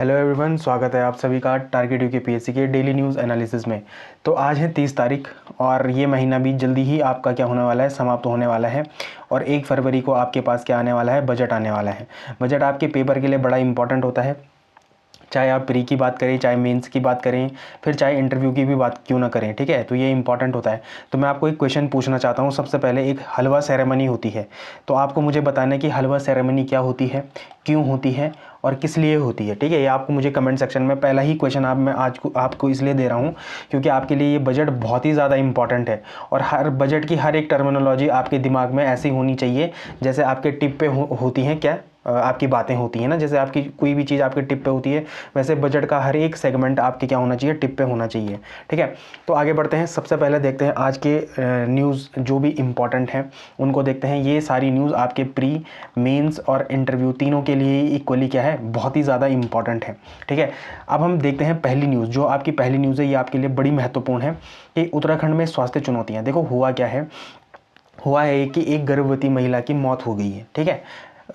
Hello everyone, स्वागत है आप सभी का टारगेट यूके पीएससी के डेली न्यूज़ एनालिसिस में। तो आज है 30 तारीख और ये महीना भी जल्दी ही आपका क्या होने वाला है, समाप्त होने वाला है। और 1 फरवरी को आपके पास क्या आने वाला है, बजट आने वाला है। बजट आपके पेपर के लिए बड़ा इंपॉर्टेंट होता है, चाहे आप प्री की बात करें, चाहे मेंस की बात करें, फिर चाहे इंटरव्यू की भी बात क्यों ना करें। ठीक है, तो ये इंपॉर्टेंट होता है। तो मैं आपको एक क्वेश्चन पूछना चाहता हूँ। सबसे पहले, एक हलवा सेरेमनी होती है, तो आपको मुझे बताना है कि हलवा सेरेमनी क्या होती है, क्यों होती है और किस लिए होती है। ठीक है, ये आपको मुझे कमेंट सेक्शन में, पहला ही क्वेश्चन मैं आज को आपको इसलिए दे रहा हूँ क्योंकि आपके लिए ये बजट बहुत ही ज़्यादा इंपॉर्टेंट है। और हर बजट की हर एक टर्मिनोलॉजी आपके दिमाग में ऐसी होनी चाहिए जैसे आपके टिप पे होती हैं क्या, आपकी बातें होती हैं ना, जैसे आपकी कोई भी चीज़ आपके टिप पे होती है, वैसे बजट का हर एक सेगमेंट आपके क्या होना चाहिए, टिप पे होना चाहिए। ठीक है, तो आगे बढ़ते हैं। सबसे पहले देखते हैं आज के न्यूज़ जो भी इम्पॉर्टेंट हैं उनको देखते हैं। ये सारी न्यूज़ आपके प्री, मेंस और इंटरव्यू तीनों के लिए इक्वली क्या है, बहुत ही ज़्यादा इंपॉर्टेंट है। ठीक है, अब हम देखते हैं पहली न्यूज़। जो आपकी पहली न्यूज़ है ये आपके लिए बड़ी महत्वपूर्ण है कि उत्तराखंड में स्वास्थ्य चुनौतियाँ। देखो हुआ क्या है, हुआ है कि एक गर्भवती महिला की मौत हो गई है। ठीक है,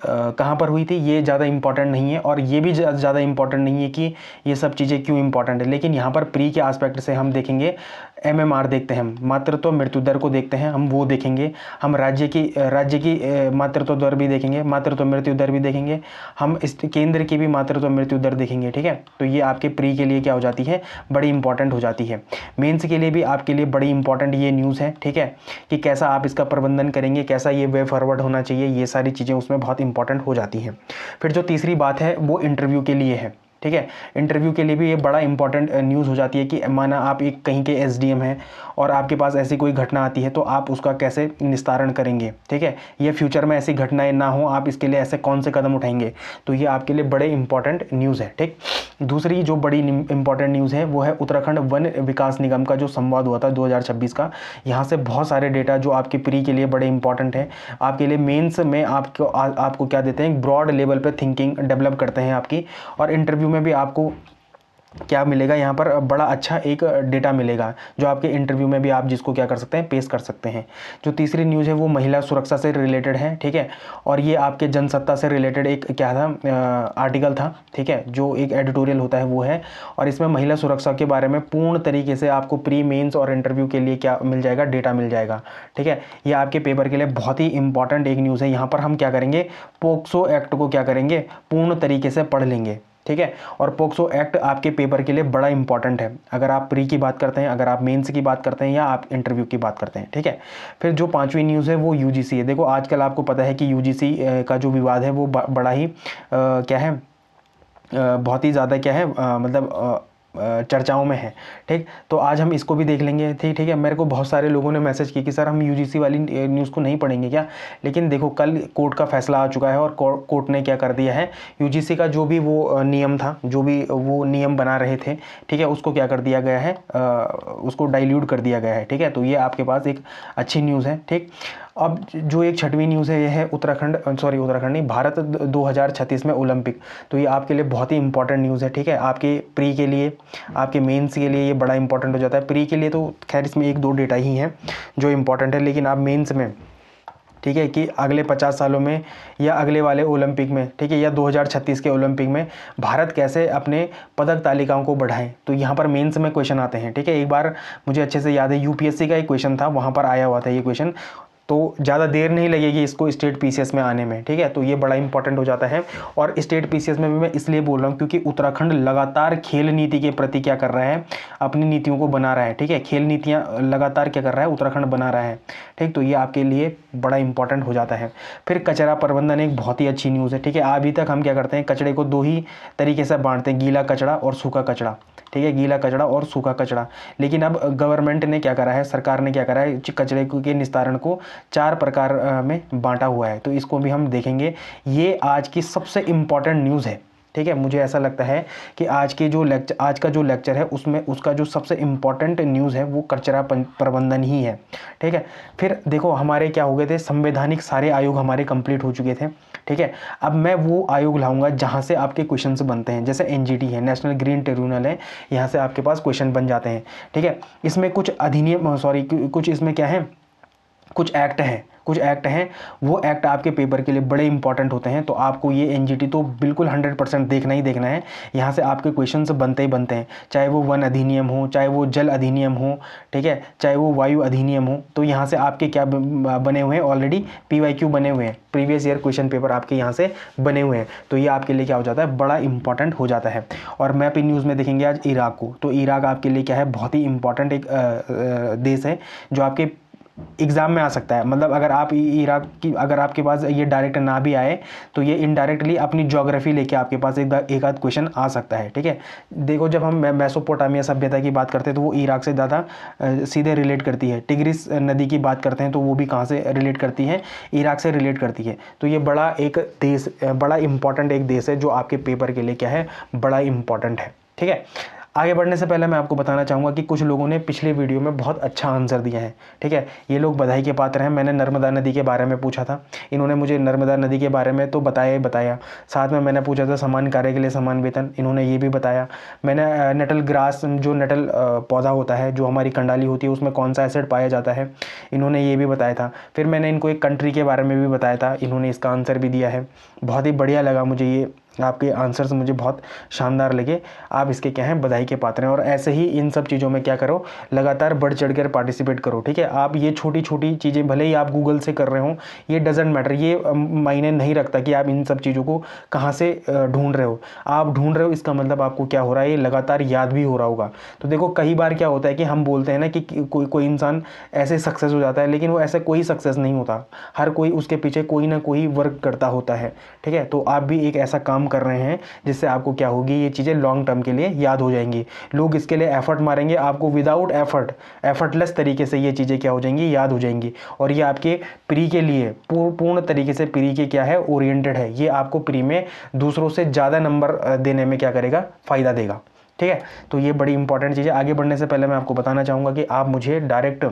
कहाँ पर हुई थी ये ज़्यादा इंपॉर्टेंट नहीं है, और ये भी ज़्यादा इंपॉर्टेंट नहीं है कि ये सब चीज़ें क्यों इंपॉर्टेंट है। लेकिन यहाँ पर प्री के एस्पेक्ट से हम देखेंगे, एमएमआर देखते हैं, हम मातृत्व मृत्यु दर को देखते हैं, हम वो देखेंगे। हम राज्य की मातृत्व दर भी देखेंगे, मातृत्व मृत्यु दर भी देखेंगे। हम इस केंद्र की भी मातृत्व मृत्यु दर देखेंगे। ठीक है, तो ये आपके प्री के लिए क्या हो जाती है, बड़ी इंपॉर्टेंट हो जाती है। मेंस के लिए भी आपके लिए बड़ी इंपॉर्टेंट ये न्यूज़ है। ठीक है, कि कैसा आप इसका प्रबंधन करेंगे, कैसा ये वे फॉरवर्ड होना चाहिए, ये सारी चीज़ें उसमें बहुत इंपॉर्टेंट हो जाती हैं। फिर जो तीसरी बात है वो इंटरव्यू के लिए है। ठीक है, इंटरव्यू के लिए भी ये बड़ा इंपॉर्टेंट न्यूज़ हो जाती है कि माना आप एक कहीं के एसडीएम हैं और आपके पास ऐसी कोई घटना आती है तो आप उसका कैसे निस्तारण करेंगे। ठीक है, ये फ्यूचर में ऐसी घटनाएं ना हो, आप इसके लिए ऐसे कौन से कदम उठाएंगे, तो ये आपके लिए बड़े इंपॉर्टेंट न्यूज़ है। ठीक, दूसरी जो बड़ी इंपॉर्टेंट न्यूज़ है वो है उत्तराखंड वन विकास निगम का जो संवाद हुआ था 2026 का। यहाँ से बहुत सारे डेटा जो आपके प्री के लिए बड़े इंपॉर्टेंट है, आपके लिए मेंस में आपको क्या देते हैं, ब्रॉड लेवल पे थिंकिंग डेवलप करते हैं आपकी। और इंटरव्यू में भी आपको क्या मिलेगा, यहाँ पर बड़ा अच्छा एक डेटा मिलेगा जो आपके इंटरव्यू में भी आप जिसको क्या कर सकते हैं, पेश कर सकते हैं। जो तीसरी न्यूज़ है वो महिला सुरक्षा से रिलेटेड है। ठीक है, और ये आपके जनसत्ता से रिलेटेड एक क्या था, आर्टिकल था। ठीक है, जो एक एडिटोरियल होता है वो है, और इसमें महिला सुरक्षा के बारे में पूर्ण तरीके से आपको प्री, मेंस और इंटरव्यू के लिए क्या मिल जाएगा, डेटा मिल जाएगा। ठीक है, ये आपके पेपर के लिए बहुत ही इंपॉर्टेंट एक न्यूज़ है। यहाँ पर हम क्या करेंगे, पोक्सो एक्ट को क्या करेंगे, पूर्ण तरीके से पढ़ लेंगे। ठीक है, और पोक्सो एक्ट आपके पेपर के लिए बड़ा इंपॉर्टेंट है, अगर आप प्री की बात करते हैं, अगर आप मेंस की बात करते हैं, या आप इंटरव्यू की बात करते हैं। ठीक है, फिर जो पांचवी न्यूज़ है वो यूजीसी है। देखो आजकल आपको पता है कि यूजीसी का जो विवाद है वो बड़ा ही क्या है, बहुत ही ज़्यादा क्या है, मतलब चर्चाओं में है। ठीक, तो आज हम इसको भी देख लेंगे। ठीक है, मेरे को बहुत सारे लोगों ने मैसेज किया कि सर हम यूजीसी वाली न्यूज़ को नहीं पढ़ेंगे क्या। लेकिन देखो कल कोर्ट का फैसला आ चुका है और कोर्ट ने क्या कर दिया है, यूजीसी का जो भी वो नियम था, जो भी वो नियम बना रहे थे, ठीक है, उसको क्या कर दिया गया है, उसको डाइल्यूट कर दिया गया है। ठीक है, तो ये आपके पास एक अच्छी न्यूज़ है। ठीक, अब जो एक छठवीं न्यूज़ है ये है उत्तराखंड नहीं, भारत 2036 में ओलंपिक। तो ये आपके लिए बहुत ही इंपॉर्टेंट न्यूज़ है। ठीक है, आपके प्री के लिए, आपके मेंस के लिए ये बड़ा इंपॉर्टेंट हो जाता है। प्री के लिए तो खैर इसमें 1-2 डेटा ही हैं जो इंपॉर्टेंट है, लेकिन आप मेंस में, ठीक है, कि अगले 50 सालों में या अगले वाले ओलंपिक में, ठीक है, या 2036 के ओलंपिक में भारत कैसे अपने पदक तालिकाओं को बढ़ाएं, तो यहाँ पर मेंस में क्वेश्चन आते हैं। ठीक है, एक बार मुझे अच्छे से याद है यूपीएससी का एक क्वेश्चन था, वहाँ पर आया हुआ था ये क्वेश्चन, तो ज़्यादा देर नहीं लगेगी इसको स्टेट पीसीएस में आने में। ठीक है, तो ये बड़ा इंपॉर्टेंट हो जाता है। और स्टेट पीसीएस में भी मैं इसलिए बोल रहा हूँ क्योंकि उत्तराखंड लगातार खेल नीति के प्रति क्या कर रहा है, अपनी नीतियों को बना रहा है। ठीक है, खेल नीतियाँ लगातार क्या कर रहा है, उत्तराखंड बना रहा है। ठीक, तो ये आपके लिए बड़ा इंपॉर्टेंट हो जाता है। फिर कचरा प्रबंधन एक बहुत ही अच्छी न्यूज़ है। ठीक है, अभी तक हम क्या करते हैं, कचरे को 2 ही तरीके से बांटते हैं, गीला कचरा और सूखा कचरा। ठीक है, गीला कचरा और सूखा कचरा। लेकिन अब गवर्नमेंट ने क्या करा है, सरकार ने क्या करा है, कचरे के निस्तारण को 4 प्रकार में बांटा हुआ है। तो इसको भी हम देखेंगे। ये आज की सबसे इम्पॉर्टेंट न्यूज़ है। ठीक है, मुझे ऐसा लगता है कि आज का जो लेक्चर है उसमें उसका जो सबसे इम्पॉर्टेंट न्यूज़ है वो कचरा प्रबंधन ही है। ठीक है, फिर देखो हमारे क्या हो गए थे, संवैधानिक सारे आयोग हमारे कंप्लीट हो चुके थे। ठीक है, अब मैं वो आयोग लाऊंगा जहाँ से आपके क्वेश्चंस बनते हैं, जैसे एनजीटी है, नेशनल ग्रीन ट्रिब्यूनल है, यहाँ से आपके पास क्वेश्चन बन जाते हैं। ठीक है, इसमें कुछ अधिनियम कुछ इसमें क्या है, कुछ एक्ट हैं, वो एक्ट आपके पेपर के लिए बड़े इंपॉर्टेंट होते हैं। तो आपको ये एनजीटी तो बिल्कुल 100% देखना ही देखना है। यहाँ से आपके क्वेश्चंस बनते ही बनते हैं, चाहे वो वन अधिनियम हो, चाहे वो जल अधिनियम हो, ठीक है, चाहे वो वायु अधिनियम हो। तो यहाँ से आपके क्या बने हुए हैं, ऑलरेडी PYQ बने हुए हैं, प्रीवियस ईयर क्वेश्चन पेपर आपके यहाँ से बने हुए हैं। तो ये आपके लिए क्या हो जाता है, बड़ा इंपॉर्टेंट हो जाता है। और मैप इन न्यूज़ में देखेंगे आज इराक को। तो इराक आपके लिए क्या है, बहुत ही इंपॉर्टेंट एक देश है जो आपके एग्ज़ाम में आ सकता है। मतलब अगर आप इराक की, अगर आपके पास ये डायरेक्ट ना भी आए तो ये इनडायरेक्टली अपनी ज्योग्राफी लेके आपके पास एक आध क्वेश्चन आ सकता है, ठीक है। देखो जब हम मेसोपोटामिया सभ्यता की बात करते हैं तो वो इराक से ज़्यादा सीधे रिलेट करती है। टिग्रिस नदी की बात करते हैं तो वो भी कहाँ से रिलेट करती है, इराक से रिलेट करती है। तो ये बड़ा एक देश, बड़ा इंपॉर्टेंट एक देश है जो आपके पेपर के लिए क्या है, बड़ा इंपॉर्टेंट है, ठीक है। आगे बढ़ने से पहले मैं आपको बताना चाहूँगा कि कुछ लोगों ने पिछले वीडियो में बहुत अच्छा आंसर दिया है, ठीक है। ये लोग बधाई के पात्र हैं। मैंने नर्मदा नदी के बारे में पूछा था, इन्होंने मुझे नर्मदा नदी के बारे में तो बताया ही बताया। साथ में मैंने पूछा था समान कार्य के लिए समान वेतन, इन्होंने ये भी बताया। मैंने नटल ग्रास, जो नटल पौधा होता है, जो हमारी कंडाली होती है, उसमें कौन सा एसिड पाया जाता है, इन्होंने ये भी बताया था। फिर मैंने इनको एक कंट्री के बारे में भी बताया था, इन्होंने इसका आंसर भी दिया है। बहुत ही बढ़िया लगा मुझे, ये आपके आंसर्स मुझे बहुत शानदार लगे। आप इसके क्या हैं, बधाई के पात्र हैं। और ऐसे ही इन सब चीज़ों में क्या करो, लगातार बढ़ चढ़ कर पार्टिसिपेट करो, ठीक है। आप ये छोटी छोटी चीज़ें भले ही आप गूगल से कर रहे हो, ये डजेंट मैटर, ये मायने नहीं रखता कि आप इन सब चीज़ों को कहाँ से ढूंढ रहे हो। आप ढूंढ रहे हो, इसका मतलब आपको क्या हो रहा है, ये लगातार याद भी हो रहा होगा। तो देखो कई बार क्या होता है कि हम बोलते हैं ना कि कोई इंसान ऐसे सक्सेस हो जाता है, लेकिन वो ऐसा कोई सक्सेस नहीं होता। हर कोई उसके पीछे कोई ना कोई वर्क करता होता है, ठीक है। तो आप भी एक ऐसा काम कर रहे हैं जिससे आपको क्या होगी, ये चीज़ें लॉन्ग टर्म के लिए याद हो जाएंगी। लोग इसके लिए एफर्ट मारेंगे, आपको विदाउट एफर्टलेस तरीके से ये चीज़ें क्या हो जाएंगी, याद हो जाएंगी। और ये आपके प्री के लिए पूर्ण तरीके से प्री के क्या है, ओरिएंटेड है। ये आपको प्री में दूसरों से ज़्यादा नंबर देने में क्या करेगा, फ़ायदा देगा, ठीक है। तो ये बड़ी इंपॉर्टेंट चीज़ है। आगे बढ़ने से पहले मैं आपको बताना चाहूँगा कि आप मुझे डायरेक्ट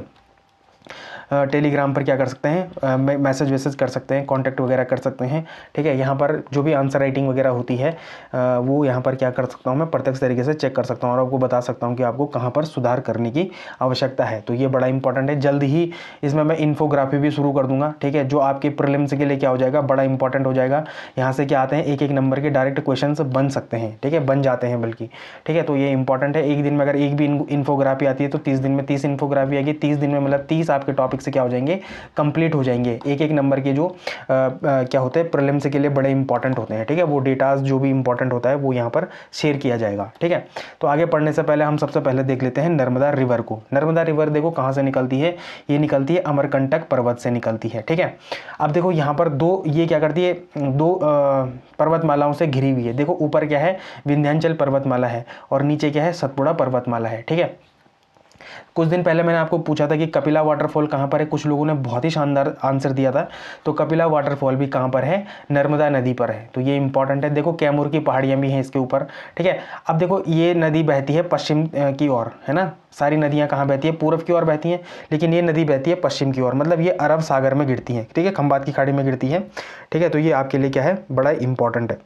टेलीग्राम पर क्या कर सकते हैं, मैसेज वैसेज कर सकते हैं, कांटेक्ट वगैरह कर सकते हैं, ठीक है। यहाँ पर जो भी आंसर राइटिंग वगैरह होती है वो यहाँ पर क्या कर सकता हूँ, मैं प्रत्यक्ष तरीके से चेक कर सकता हूँ और आपको बता सकता हूँ कि आपको कहाँ पर सुधार करने की आवश्यकता है। तो ये बड़ा इंपॉर्टेंट है। जल्द ही इसमें मैं इन्फोग्राफी भी शुरू कर दूंगा, ठीक है, जो आपके प्रीलिम्स के लिए क्या हो जाएगा, बड़ा इंपॉर्टेंट हो जाएगा। यहाँ से क्या आते हैं, एक नंबर के डायरेक्ट क्वेश्चन बन सकते हैं, ठीक है, बन जाते हैं बल्कि, ठीक है। तो ये इंपॉर्टेंट है। एक दिन में अगर एक भी इन्फोग्राफी आती है तो 30 दिन में 30 इन्फोग्राफी आएगी। 30 दिन में मतलब 30 आपके टॉपिक से क्या हो जाएंगे, कंप्लीट हो जाएंगे। एक नंबर के जो क्या होते हैं, प्रीलिम्स के लिए बड़े इंपॉर्टेंट होते हैं, ठीक है। वो डेटाज जो भी इंपॉर्टेंट होता है वो यहाँ पर शेयर किया जाएगा, ठीक है। तो आगे पढ़ने से पहले हम सबसे पहले देख लेते हैं नर्मदा रिवर को। नर्मदा रिवर देखो कहाँ से निकलती है, ये निकलती है अमरकंटक पर्वत से निकलती है, ठीक है। अब देखो यहाँ पर दो, ये क्या करती है, दो पर्वतमालाओं से घिरी हुई है। देखो ऊपर क्या है, विंध्याचल पर्वतमाला है और नीचे क्या है, सतपुड़ा पर्वतमाला है, ठीक है। कुछ दिन पहले मैंने आपको पूछा था कि कपिला वाटरफॉल कहाँ पर है, कुछ लोगों ने बहुत ही शानदार आंसर दिया था। तो कपिला वाटरफॉल भी कहाँ पर है, नर्मदा नदी पर है। तो ये इंपॉर्टेंट है। देखो कैमूर की पहाड़ियाँ भी हैं इसके ऊपर, ठीक है। अब देखो ये नदी बहती है पश्चिम की ओर, है ना। सारी नदियाँ कहाँ बहती है, पूर्व की ओर बहती हैं, लेकिन ये नदी बहती है पश्चिम की ओर, मतलब ये अरब सागर में गिरती है, ठीक है, खंबात की खाड़ी में गिरती है, ठीक है। तो ये आपके लिए क्या है, बड़ा इंपॉर्टेंट है,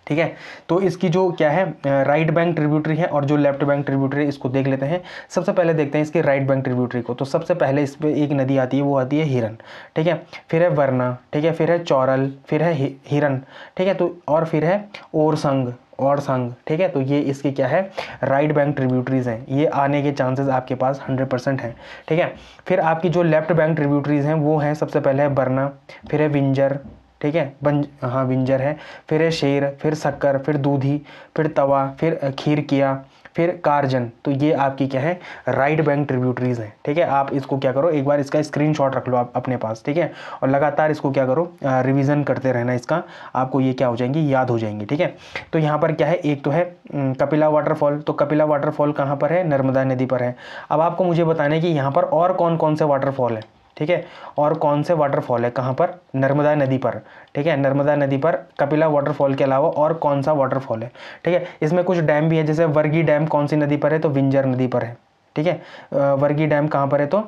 ठीक है। तो इसकी जो क्या है, राइट बैंक ट्रिब्यूटरी है और जो लेफ्ट बैंक ट्रिब्यूटरी है, इसको देख लेते हैं। सबसे पहले देखते हैं इसकी राइट बैंक ट्रिब्यूटरी को। तो सबसे पहले इस पे एक नदी आती है, वो आती है हिरन, ठीक है। फिर है वरना, ठीक है, फिर है चौरल, फिर है हिरन, ठीक है। तो और फिर है ओरसंग, ठीक है। तो ये इसके क्या है, राइट बैंक ट्रिब्यूटरीज हैं। ये आने के चांसेस आपके पास 100% हैं, ठीक है। फिर आपकी जो लेफ्ट बैंक ट्रिब्यूटरीज हैं वो हैं, सबसे पहले है बरना, फिर है विंजर, ठीक है, विंजर है, फिर है शेर, फिर शक्कर, फिर दूधी, फिर तवा, फिर खीरकिया, फिर कारजन। तो ये आपकी क्या है, राइट बैंक ट्रिब्यूटरीज हैं, ठीक है। आप इसको क्या करो, एक बार इसका स्क्रीनशॉट रख लो आप अपने पास, ठीक है, और लगातार इसको क्या करो, रिवीजन करते रहना इसका, आपको ये क्या हो जाएंगी, याद हो जाएंगी, ठीक है। तो यहाँ पर क्या है, एक तो है कपिला वाटरफॉल। तो कपिला वाटरफॉल कहाँ पर है, नर्मदा नदी पर है। अब आपको मुझे बताना है कि यहाँ पर और कौन कौन से वाटरफॉल है, ठीक है, और कौन से वाटरफॉल है, कहाँ पर, नर्मदा नदी पर, ठीक है। नर्मदा नदी पर कपिला वाटरफॉल के अलावा और कौन सा वाटरफॉल है, ठीक है। इसमें कुछ डैम भी है, जैसे वर्गी डैम कौन सी नदी पर है, तो विंजर नदी पर है, ठीक है। वर्गी डैम कहाँ पर है, तो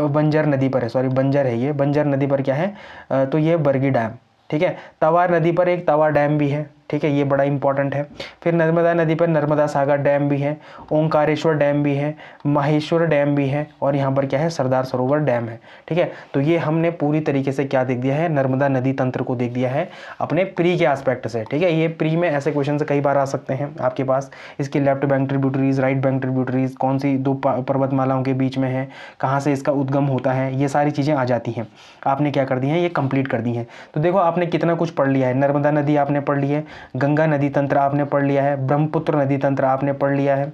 बंजर नदी पर है, सॉरी बंजर है, ये बंजर नदी पर क्या है, तो ये वर्गी डैम, ठीक है। तवा नदी पर एक तवा डैम भी है, ठीक है, ये बड़ा इंपॉर्टेंट है। फिर नर्मदा नदी पर नर्मदा सागर डैम भी है, ओंकारेश्वर डैम भी है, माहेश्वर डैम भी है, और यहाँ पर क्या है, सरदार सरोवर डैम है। ठीक है, तो ये हमने पूरी तरीके से क्या देख दिया है, नर्मदा नदी तंत्र को देख दिया है अपने प्री के एस्पेक्ट से। ठीक है, ये प्री में ऐसे क्वेश्चन कई बार आ सकते हैं आपके पास, इसकी left bank tributaries, right bank tributaries कौन सी दो पर्वतमालाओं के बीच में है, कहाँ से इसका उद्गम होता है, ये सारी चीज़ें आ जाती हैं। आपने क्या कर दी है, ये कंप्लीट कर दी हैं। तो देखो आपने कितना कुछ पढ़ लिया है, नर्मदा नदी आपने पढ़ ली है, गंगा नदी तंत्र आपने पढ़ लिया है, ब्रह्मपुत्र नदी तंत्र आपने पढ़ लिया है,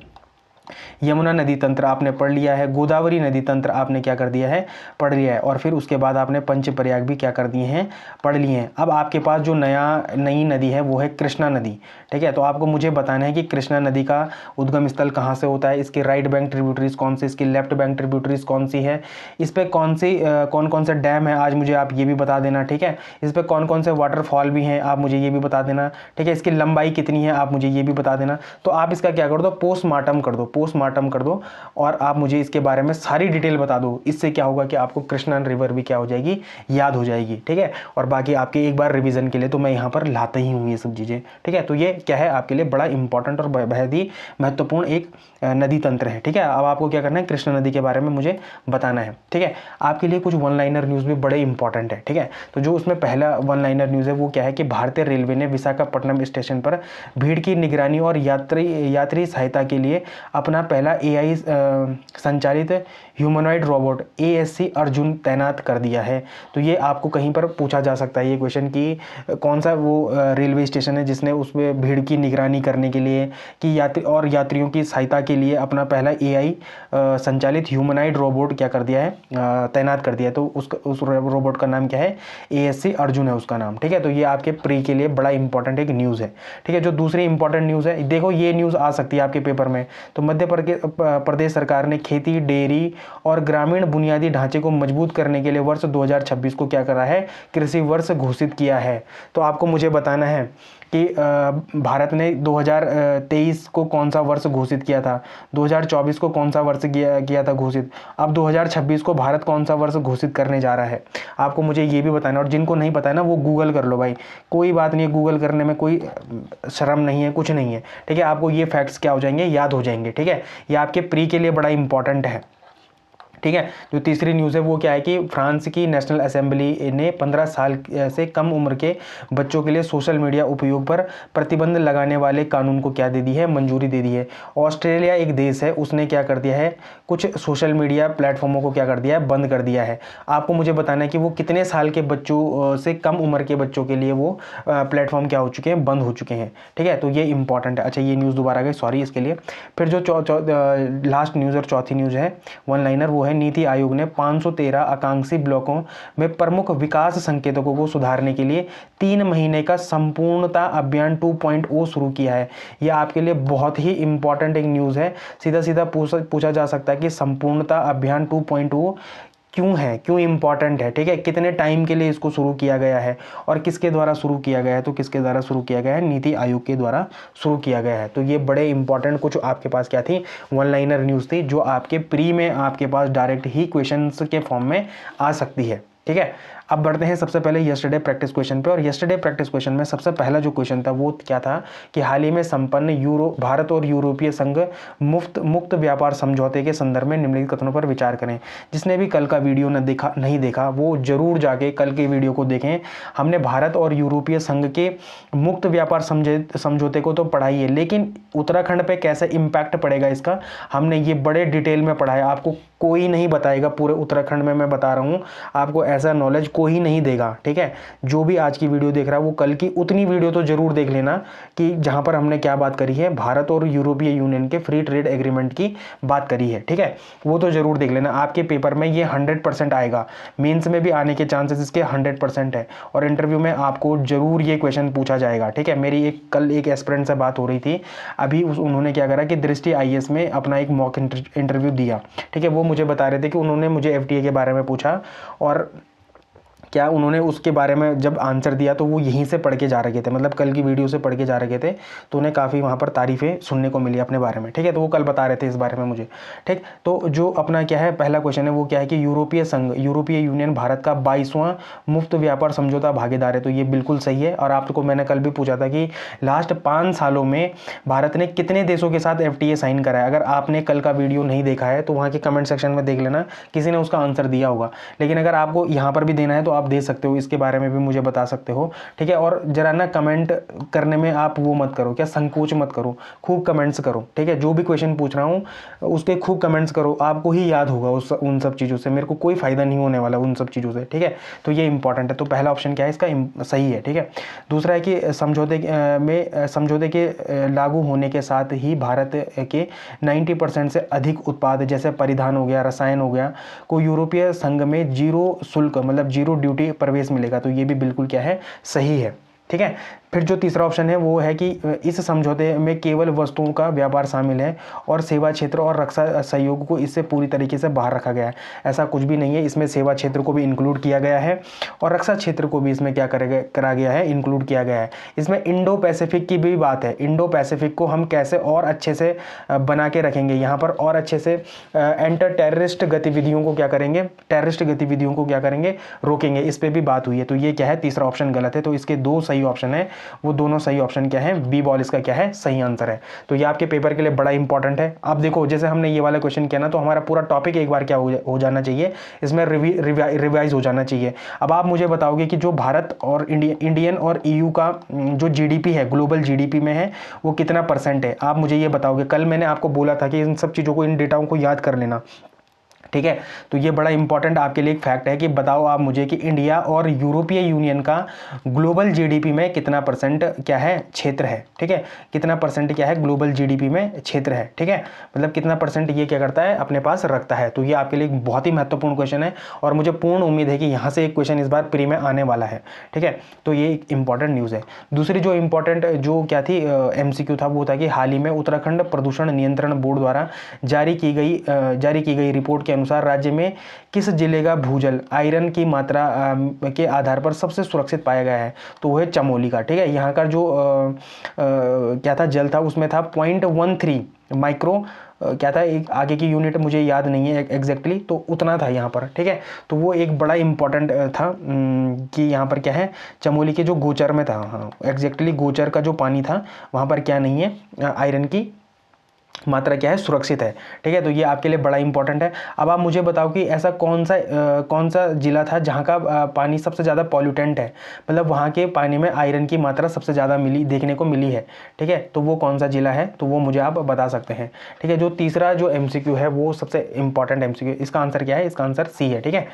यमुना नदी तंत्र आपने पढ़ लिया है, गोदावरी नदी तंत्र आपने क्या कर दिया है, पढ़ लिया है, और फिर उसके बाद आपने पंचप्रयाग भी क्या कर दिए हैं, पढ़ लिए हैं। अब आपके पास जो नई नदी है वो है कृष्णा नदी। ठीक है, तो आपको मुझे बताना है कि कृष्णा नदी का उद्गम स्थल कहाँ से होता है, इसके राइट बैंक ट्रिब्यूटरीज कौन सी, इसकी लेफ्ट बैंक ट्रिब्यूटरीज कौन सी है, इस पर कौन कौन से डैम है, आज मुझे आप ये भी बता देना। ठीक है, इस पर कौन कौन से वाटरफॉल भी हैं, आप मुझे ये भी बता देना। ठीक है, इसकी लंबाई कितनी है, आप मुझे ये भी बता देना। तो आप इसका क्या कर दो, पोस्टमार्टम कर दो, पोस्टमार्टम कर दो, और आप मुझे इसके बारे में सारी डिटेल बता दो। इससे क्या होगा कि आपको कृष्णा रिवर भी क्या हो जाएगी, याद हो जाएगी। ठीक है, और बाकी आपके एक बार रिवीजन के लिए तो मैं यहाँ पर लाता ही हूँ ये सब चीज़ें। ठीक है, तो ये क्या है आपके लिए बड़ा इंपॉर्टेंट और बेहद ही महत्वपूर्ण एक नदी तंत्र है। ठीक है, अब आपको क्या करना है, कृष्णा नदी के बारे में मुझे बताना है। ठीक है, आपके लिए कुछ वन लाइनर न्यूज़ भी बड़े इंपॉर्टेंट है। ठीक है, तो जो उसमें पहला वन लाइनर न्यूज़ है वो क्या है कि भारतीय रेलवे ने विशाखापट्टनम स्टेशन पर भीड़ की निगरानी और यात्री सहायता के लिए अपना पहला AI संचालित ह्यूमनॉइड रोबोट ASC अर्जुन तैनात कर दिया है। तो ये आपको कहीं पर पूछा जा सकता है ये क्वेश्चन कि कौन सा वो रेलवे स्टेशन है जिसने उसमें भीड़ की निगरानी करने के लिए कि यात्रियों की सहायता के लिए अपना पहला AI संचालित ह्यूमनॉइड रोबोट क्या कर दिया है, तैनात कर दिया है। तो उस रोबोट का नाम क्या है, ASC अर्जुन है उसका नाम। ठीक है, तो ये आपके प्री के लिए बड़ा इंपॉर्टेंट एक न्यूज़ है। ठीक है, जो दूसरी इंपॉर्टेंट न्यूज़ है, देखो ये न्यूज़ आ सकती है आपके पेपर में। तो मध्य प्रदेश सरकार ने खेती, डेयरी और ग्रामीण बुनियादी ढांचे को मजबूत करने के लिए वर्ष 2026 को क्या करा है, कृषि वर्ष घोषित किया है। तो आपको मुझे बताना है कि भारत ने 2023 को कौन सा वर्ष घोषित किया था, 2024 को कौन सा वर्ष किया था घोषित, अब 2026 को भारत कौन सा वर्ष घोषित करने जा रहा है, आपको मुझे ये भी बताना है। और जिनको नहीं पता है ना वो गूगल कर लो भाई, कोई बात नहीं है, गूगल करने में कोई शर्म नहीं है, कुछ नहीं है। ठीक है, आपको ये फैक्ट्स क्या हो जाएंगे, याद हो जाएंगे। ठीक है, ये आपके प्री के लिए बड़ा इंपॉर्टेंट है। ठीक है, जो तीसरी न्यूज़ है वो क्या है कि फ्रांस की नेशनल असेंबली ने 15 साल से कम उम्र के बच्चों के लिए सोशल मीडिया उपयोग पर प्रतिबंध लगाने वाले कानून को क्या दे दी है, मंजूरी दे दी है। ऑस्ट्रेलिया एक देश है, उसने क्या कर दिया है, कुछ सोशल मीडिया प्लेटफॉर्मों को क्या कर दिया है, बंद कर दिया है। आपको मुझे बताना है कि वो कितने साल के बच्चों से कम उम्र के बच्चों के लिए वो प्लेटफॉर्म क्या हो चुके हैं, बंद हो चुके हैं। ठीक है, तो ये इंपॉर्टेंट है। अच्छा, ये न्यूज़ दोबारा गई, सॉरी इसके लिए। फिर जो लास्ट न्यूज़ और चौथी न्यूज़ है वन लाइनर, वो नीति आयोग ने 513 आकांक्षी ब्लॉकों में प्रमुख विकास संकेतकों को सुधारने के लिए 3 महीने का संपूर्णता अभियान 2.0 शुरू किया है। यह आपके लिए बहुत ही इंपॉर्टेंट एक न्यूज़ है। सीधा सीधा पूछा जा सकता है कि संपूर्णता अभियान 2.0 क्यों है, क्यों इंपॉर्टेंट है। ठीक है, कितने टाइम के लिए इसको शुरू किया गया है और किसके द्वारा शुरू किया गया है, तो किसके द्वारा शुरू किया गया है, नीति आयोग के द्वारा शुरू किया गया है। तो ये बड़े इंपॉर्टेंट कुछ आपके पास क्या थी, वन लाइनर न्यूज़ थी, जो आपके प्री में आपके पास डायरेक्ट ही क्वेश्चंस के फॉर्म में आ सकती है। ठीक है, अब बढ़ते हैं सबसे पहले यस्टरडे प्रैक्टिस क्वेश्चन पे। और यस्टरडे प्रैक्टिस क्वेश्चन में सबसे पहला जो क्वेश्चन था वो क्या था कि हाल ही में संपन्न भारत और यूरोपीय संघ मुक्त व्यापार समझौते के संदर्भ में निम्नलिखित कथनों पर विचार करें। जिसने भी कल का वीडियो नहीं देखा वो जरूर जाके कल के वीडियो को देखें। हमने भारत और यूरोपीय संघ के मुक्त व्यापार समझौते को तो पढ़ा ही है, लेकिन उत्तराखंड पे कैसे इम्पैक्ट पड़ेगा इसका हमने ये बड़े डिटेल में पढ़ा है। आपको कोई नहीं बताएगा, पूरे उत्तराखंड में मैं बता रहा हूँ, आपको ऐसा नॉलेज कोई नहीं देगा। ठीक है, जो भी आज की वीडियो देख रहा है वो कल की उतनी वीडियो तो जरूर देख लेना कि जहां पर हमने क्या बात करी है, भारत और यूरोपीय यूनियन के फ्री ट्रेड एग्रीमेंट की बात करी है। ठीक है, वो तो जरूर देख लेना। आपके पेपर में ये 100% आएगा, मेंस में भी आने के चांसेस इसके 100% है, और इंटरव्यू में आपको जरूर ये क्वेश्चन पूछा जाएगा। ठीक है, मेरी कल एक एस्पिरेंट से बात हो रही थी, अभी उन्होंने क्या करा कि दृष्टि IAS में अपना एक मॉक इंटरव्यू दिया। ठीक है, वो मुझे बता रहे थे कि उन्होंने मुझे FTA के बारे में पूछा और क्या उन्होंने उसके बारे में जब आंसर दिया तो वो यहीं से पढ़ के जा रखे थे, मतलब कल की वीडियो से पढ़ के जा रखे थे, तो उन्हें काफ़ी वहाँ पर तारीफ़ें सुनने को मिली अपने बारे में, ठीक है। तो वो कल बता रहे थे इस बारे में मुझे, ठीक। तो जो अपना क्या है पहला क्वेश्चन है वो क्या है कि यूरोपीय संघ, यूरोपीय यूनियन भारत का 22वां मुफ्त व्यापार समझौता भागीदार है। तो ये बिल्कुल सही है। और आपको मैंने कल भी पूछा था कि लास्ट 5 सालों में भारत ने कितने देशों के साथ FTA साइन करा है। अगर आपने कल का वीडियो नहीं देखा है तो वहाँ के कमेंट सेक्शन में देख लेना, किसी ने उसका आंसर दिया होगा। लेकिन अगर आपको यहाँ पर भी देना है तो आप दे सकते हो, इसके बारे में भी मुझे बता सकते हो, ठीक है। और जरा ना कमेंट करने में आप वो मत करो, क्या संकोच मत करो, खूब कमेंट्स करो, ठीक है। जो भी क्वेश्चन पूछ रहा हूँ उसके खूब कमेंट्स करो, आपको ही याद होगा उन सब चीज़ों से, मेरे को कोई फ़ायदा नहीं होने वाला उन सब चीज़ों से, ठीक है। तो ये इंपॉर्टेंट है। तो पहला ऑप्शन क्या है इसका सही है, ठीक है। दूसरा है कि समझौते के लागू होने के साथ ही भारत के 90% से अधिक उत्पाद जैसे परिधान हो गया, रसायन हो गया, को यूरोपीय संघ में जीरो शुल्क मतलब जीरो ड्यूटी प्रवेश मिलेगा। तो ये भी बिल्कुल क्या है, सही है, ठीक है। फिर जो तीसरा ऑप्शन है वो है कि इस समझौते में केवल वस्तुओं का व्यापार शामिल है और सेवा क्षेत्र और रक्षा सहयोग को इससे पूरी तरीके से बाहर रखा गया है। ऐसा कुछ भी नहीं है, इसमें सेवा क्षेत्र को भी इंक्लूड किया गया है और रक्षा क्षेत्र को भी इसमें क्या करा गया है, इंक्लूड किया गया है। इसमें इंडो पैसिफिक की भी बात है। इंडो पैसिफिक को हम कैसे और अच्छे से बना के रखेंगे, यहाँ पर और अच्छे से एंटर टेररिस्ट गतिविधियों को क्या करेंगे, टेररिस्ट गतिविधियों को क्या करेंगे, रोकेंगे, इस पर भी बात हुई है। तो ये क्या है, तीसरा ऑप्शन गलत है। तो इसके दो सही ऑप्शन है, वो दोनों सही ऑप्शन क्या है, बी बॉल इसका क्या है, सही आंसर है। तो ये आपके पेपर के लिए बड़ा इंपॉर्टेंट है। अब देखो जैसे हमने ये वाला क्वेश्चन किया ना, तो हमारा पूरा टॉपिक एक बार क्या हो जाना चाहिए, इसमें रिवाइज हो जाना चाहिए। अब आप मुझे बताओगे कि जो भारत और इंडियन और EU का जो GDP है, ग्लोबल GDP में है, वो कितना % है, आप मुझे ये बताओगे। कल मैंने आपको बोला था कि इन सब चीज़ों को, इन डेटाओं को याद कर लेना, ठीक है। तो ये बड़ा इंपॉर्टेंट आपके लिए एक फैक्ट है कि बताओ आप मुझे कि इंडिया और यूरोपीय यूनियन का ग्लोबल GDP में कितना % क्या है, क्षेत्र है, ठीक है। कितना % क्या है ग्लोबल GDP में क्षेत्र है, ठीक है। मतलब कितना % ये क्या करता है, अपने पास रखता है। तो ये आपके लिए एक बहुत ही महत्वपूर्ण क्वेश्चन है और मुझे पूर्ण उम्मीद है कि यहाँ से एक क्वेश्चन इस बार प्री में आने वाला है, ठीक है। तो ये एक इंपॉर्टेंट न्यूज़ है। दूसरी जो इंपॉर्टेंट जो क्या थी MCQ था, वो था कि हाल ही में उत्तराखंड प्रदूषण नियंत्रण बोर्ड द्वारा जारी की गई रिपोर्ट के अनुसार राज्य में किस जिले का भूजल आयरन की मात्रा के आधार पर सबसे सुरक्षित पाया गया है। तो वह है चमोली का, ठीक है। यहाँ का जो क्या था, जल था, उसमें था 0.13 माइक्रो क्या था, एक आगे की यूनिट मुझे याद नहीं है एग्जैक्टली, तो उतना था यहाँ पर, ठीक है। तो वो एक बड़ा इंपॉर्टेंट था कि यहाँ पर क्या है, चमोली के जो गोचर में था, हाँ एग्जैक्टली गोचर का जो पानी था वहाँ पर क्या नहीं है, आयरन की मात्रा क्या है, सुरक्षित है, ठीक है। तो ये आपके लिए बड़ा इंपॉर्टेंट है। अब आप मुझे बताओ कि ऐसा कौन सा जिला था जहाँ का पानी सबसे ज़्यादा पॉल्यूटेंट है, मतलब वहाँ के पानी में आयरन की मात्रा सबसे ज़्यादा देखने को मिली है, ठीक है। तो वो कौन सा जिला है, तो वो मुझे आप बता सकते हैं, ठीक है। जो तीसरा जो MCQ है वो सबसे इंपॉर्टेंट MCQ, इसका आंसर क्या है, इसका आंसर C है, ठीक है।